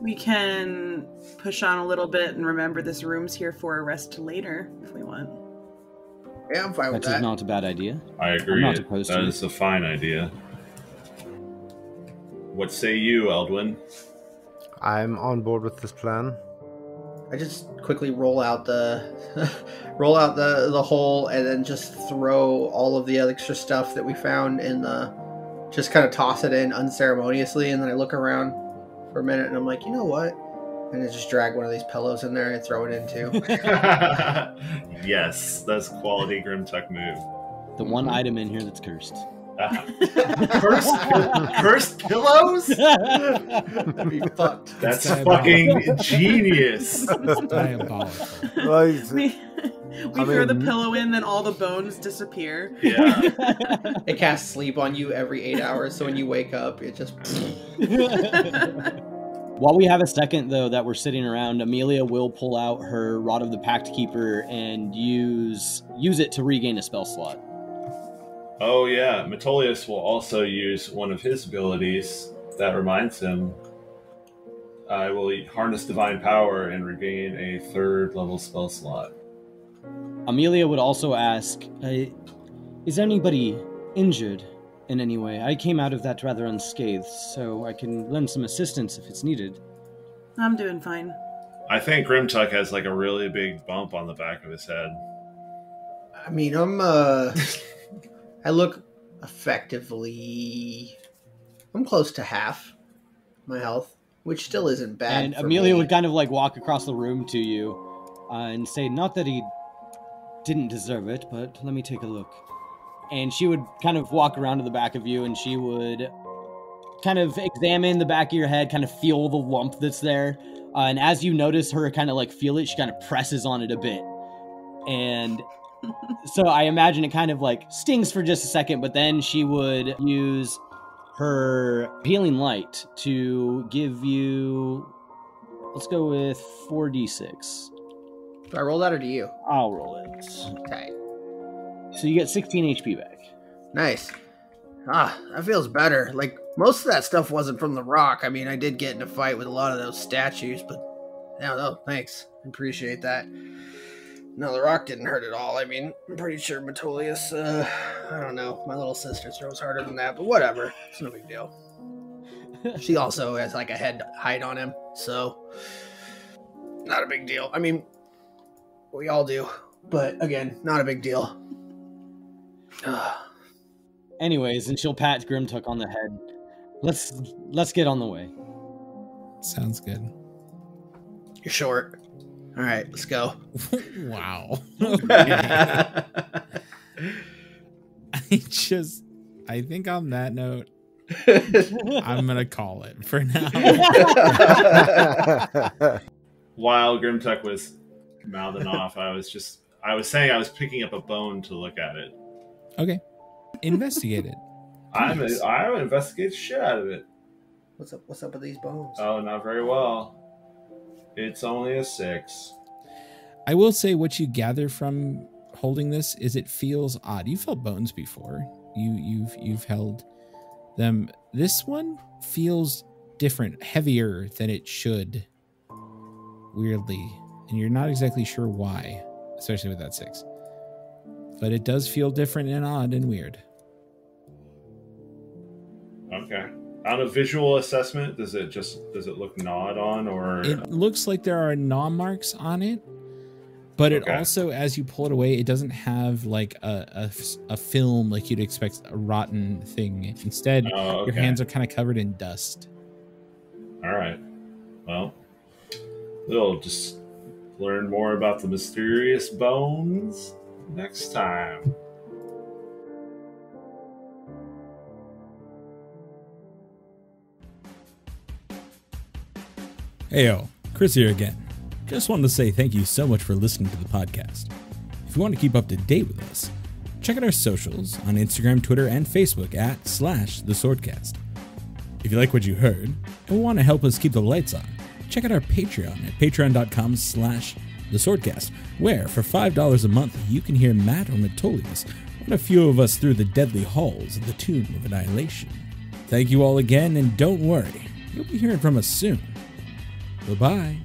We can push on a little bit and remember this room's here for a rest later if we want. Yeah, I'm fine with That is that. not a bad idea. I agree. not opposed That to it. is a fine idea. What say you, Eldwin? I'm on board with this plan. I just quickly roll out the the hole and then just throw all of the extra stuff that we found in the, just kind of toss it in unceremoniously, and then I look around for a minute and I'm like, you know what? And I just drag one of these pillows in there and throw it in too. Yes, that's a quality Grimtuck move. The one item in here that's cursed. Cursed pillows? Be fucked. That's It's fucking genius. It's diabolical. Well, We I throw the mean- pillow in, then all the bones disappear. Yeah. It casts sleep on you every 8 hours, so when you wake up, it just. While we have a second, though, that we're sitting around, Amelia will pull out her Rod of the Pact Keeper and use it to regain a spell slot. Oh yeah, Metolius will also use one of his abilities. That reminds him. I will harness divine power and regain a 3rd level spell slot. Amelia would also ask, is anybody injured in any way? I came out of that rather unscathed, so I can lend some assistance if it's needed. I'm doing fine. I think Grimtuck has like a really big bump on the back of his head. I mean, I look effectively. I'm close to half my health, which still isn't bad. And for Amelia me. would kind of like walk across the room to you and say, not that he didn't deserve it, but let me take a look. And she would kind of walk around to the back of you, and she would kind of examine the back of your head, kind of feel the lump that's there. And as you notice her kind of like feel it, she kind of presses on it a bit. And so I imagine it kind of like stings for just a second, but then she would use her healing light to give you, let's go with 4d6. Do I roll that or do you? I'll roll it. Okay. So you get 16 HP back. Nice. That feels better. Like, most of that stuff wasn't from the rock. I mean, I did get in a fight with a lot of those statues, but no, thanks. I appreciate that. No, the rock didn't hurt at all. I mean, I'm pretty sure Metolius, I don't know. My little sister throws harder than that, but whatever. It's no big deal. She also has like a head height on him, so not a big deal. I mean, we all do, but again, not a big deal. Anyways, and she'll pat Grimtuck on the head. Let's get on the way. Sounds good. You're short. All right, let's go. Wow. I think on that note, I'm going to call it for now. While Grimtuck was mouthing off, I was saying I was picking up a bone to look at it. Okay. Investigate it. I'm gonna investigate the shit out of it. What's up with these bones? Oh, not very well. It's only a 6. I will say what you gather from holding this is it feels odd. You've held bones before. You've held them. This one feels different, heavier than it should. Weirdly, and you're not exactly sure why, especially with that 6. But it does feel different and odd and weird. Okay. On a visual assessment, does it look gnawed on, or it looks like there are gnaw marks on it, but it also, as you pull it away, it doesn't have like a film like you'd expect a rotten thing. Instead, your hands are kind of covered in dust. All right. Well, we'll just learn more about the mysterious bones next time. Heyo, Chris here again. Just wanted to say thank you so much for listening to the podcast. If you want to keep up to date with us, check out our socials on Instagram, Twitter, and Facebook at /theswordcast. If you like what you heard and want to help us keep the lights on, check out our Patreon at patreon.com/theswordcast, where for $5 a month you can hear Matt or Metolius run a few of us through the deadly halls of the Tomb of Annihilation. Thank you all again, and don't worry, you'll be hearing from us soon. Bye-bye.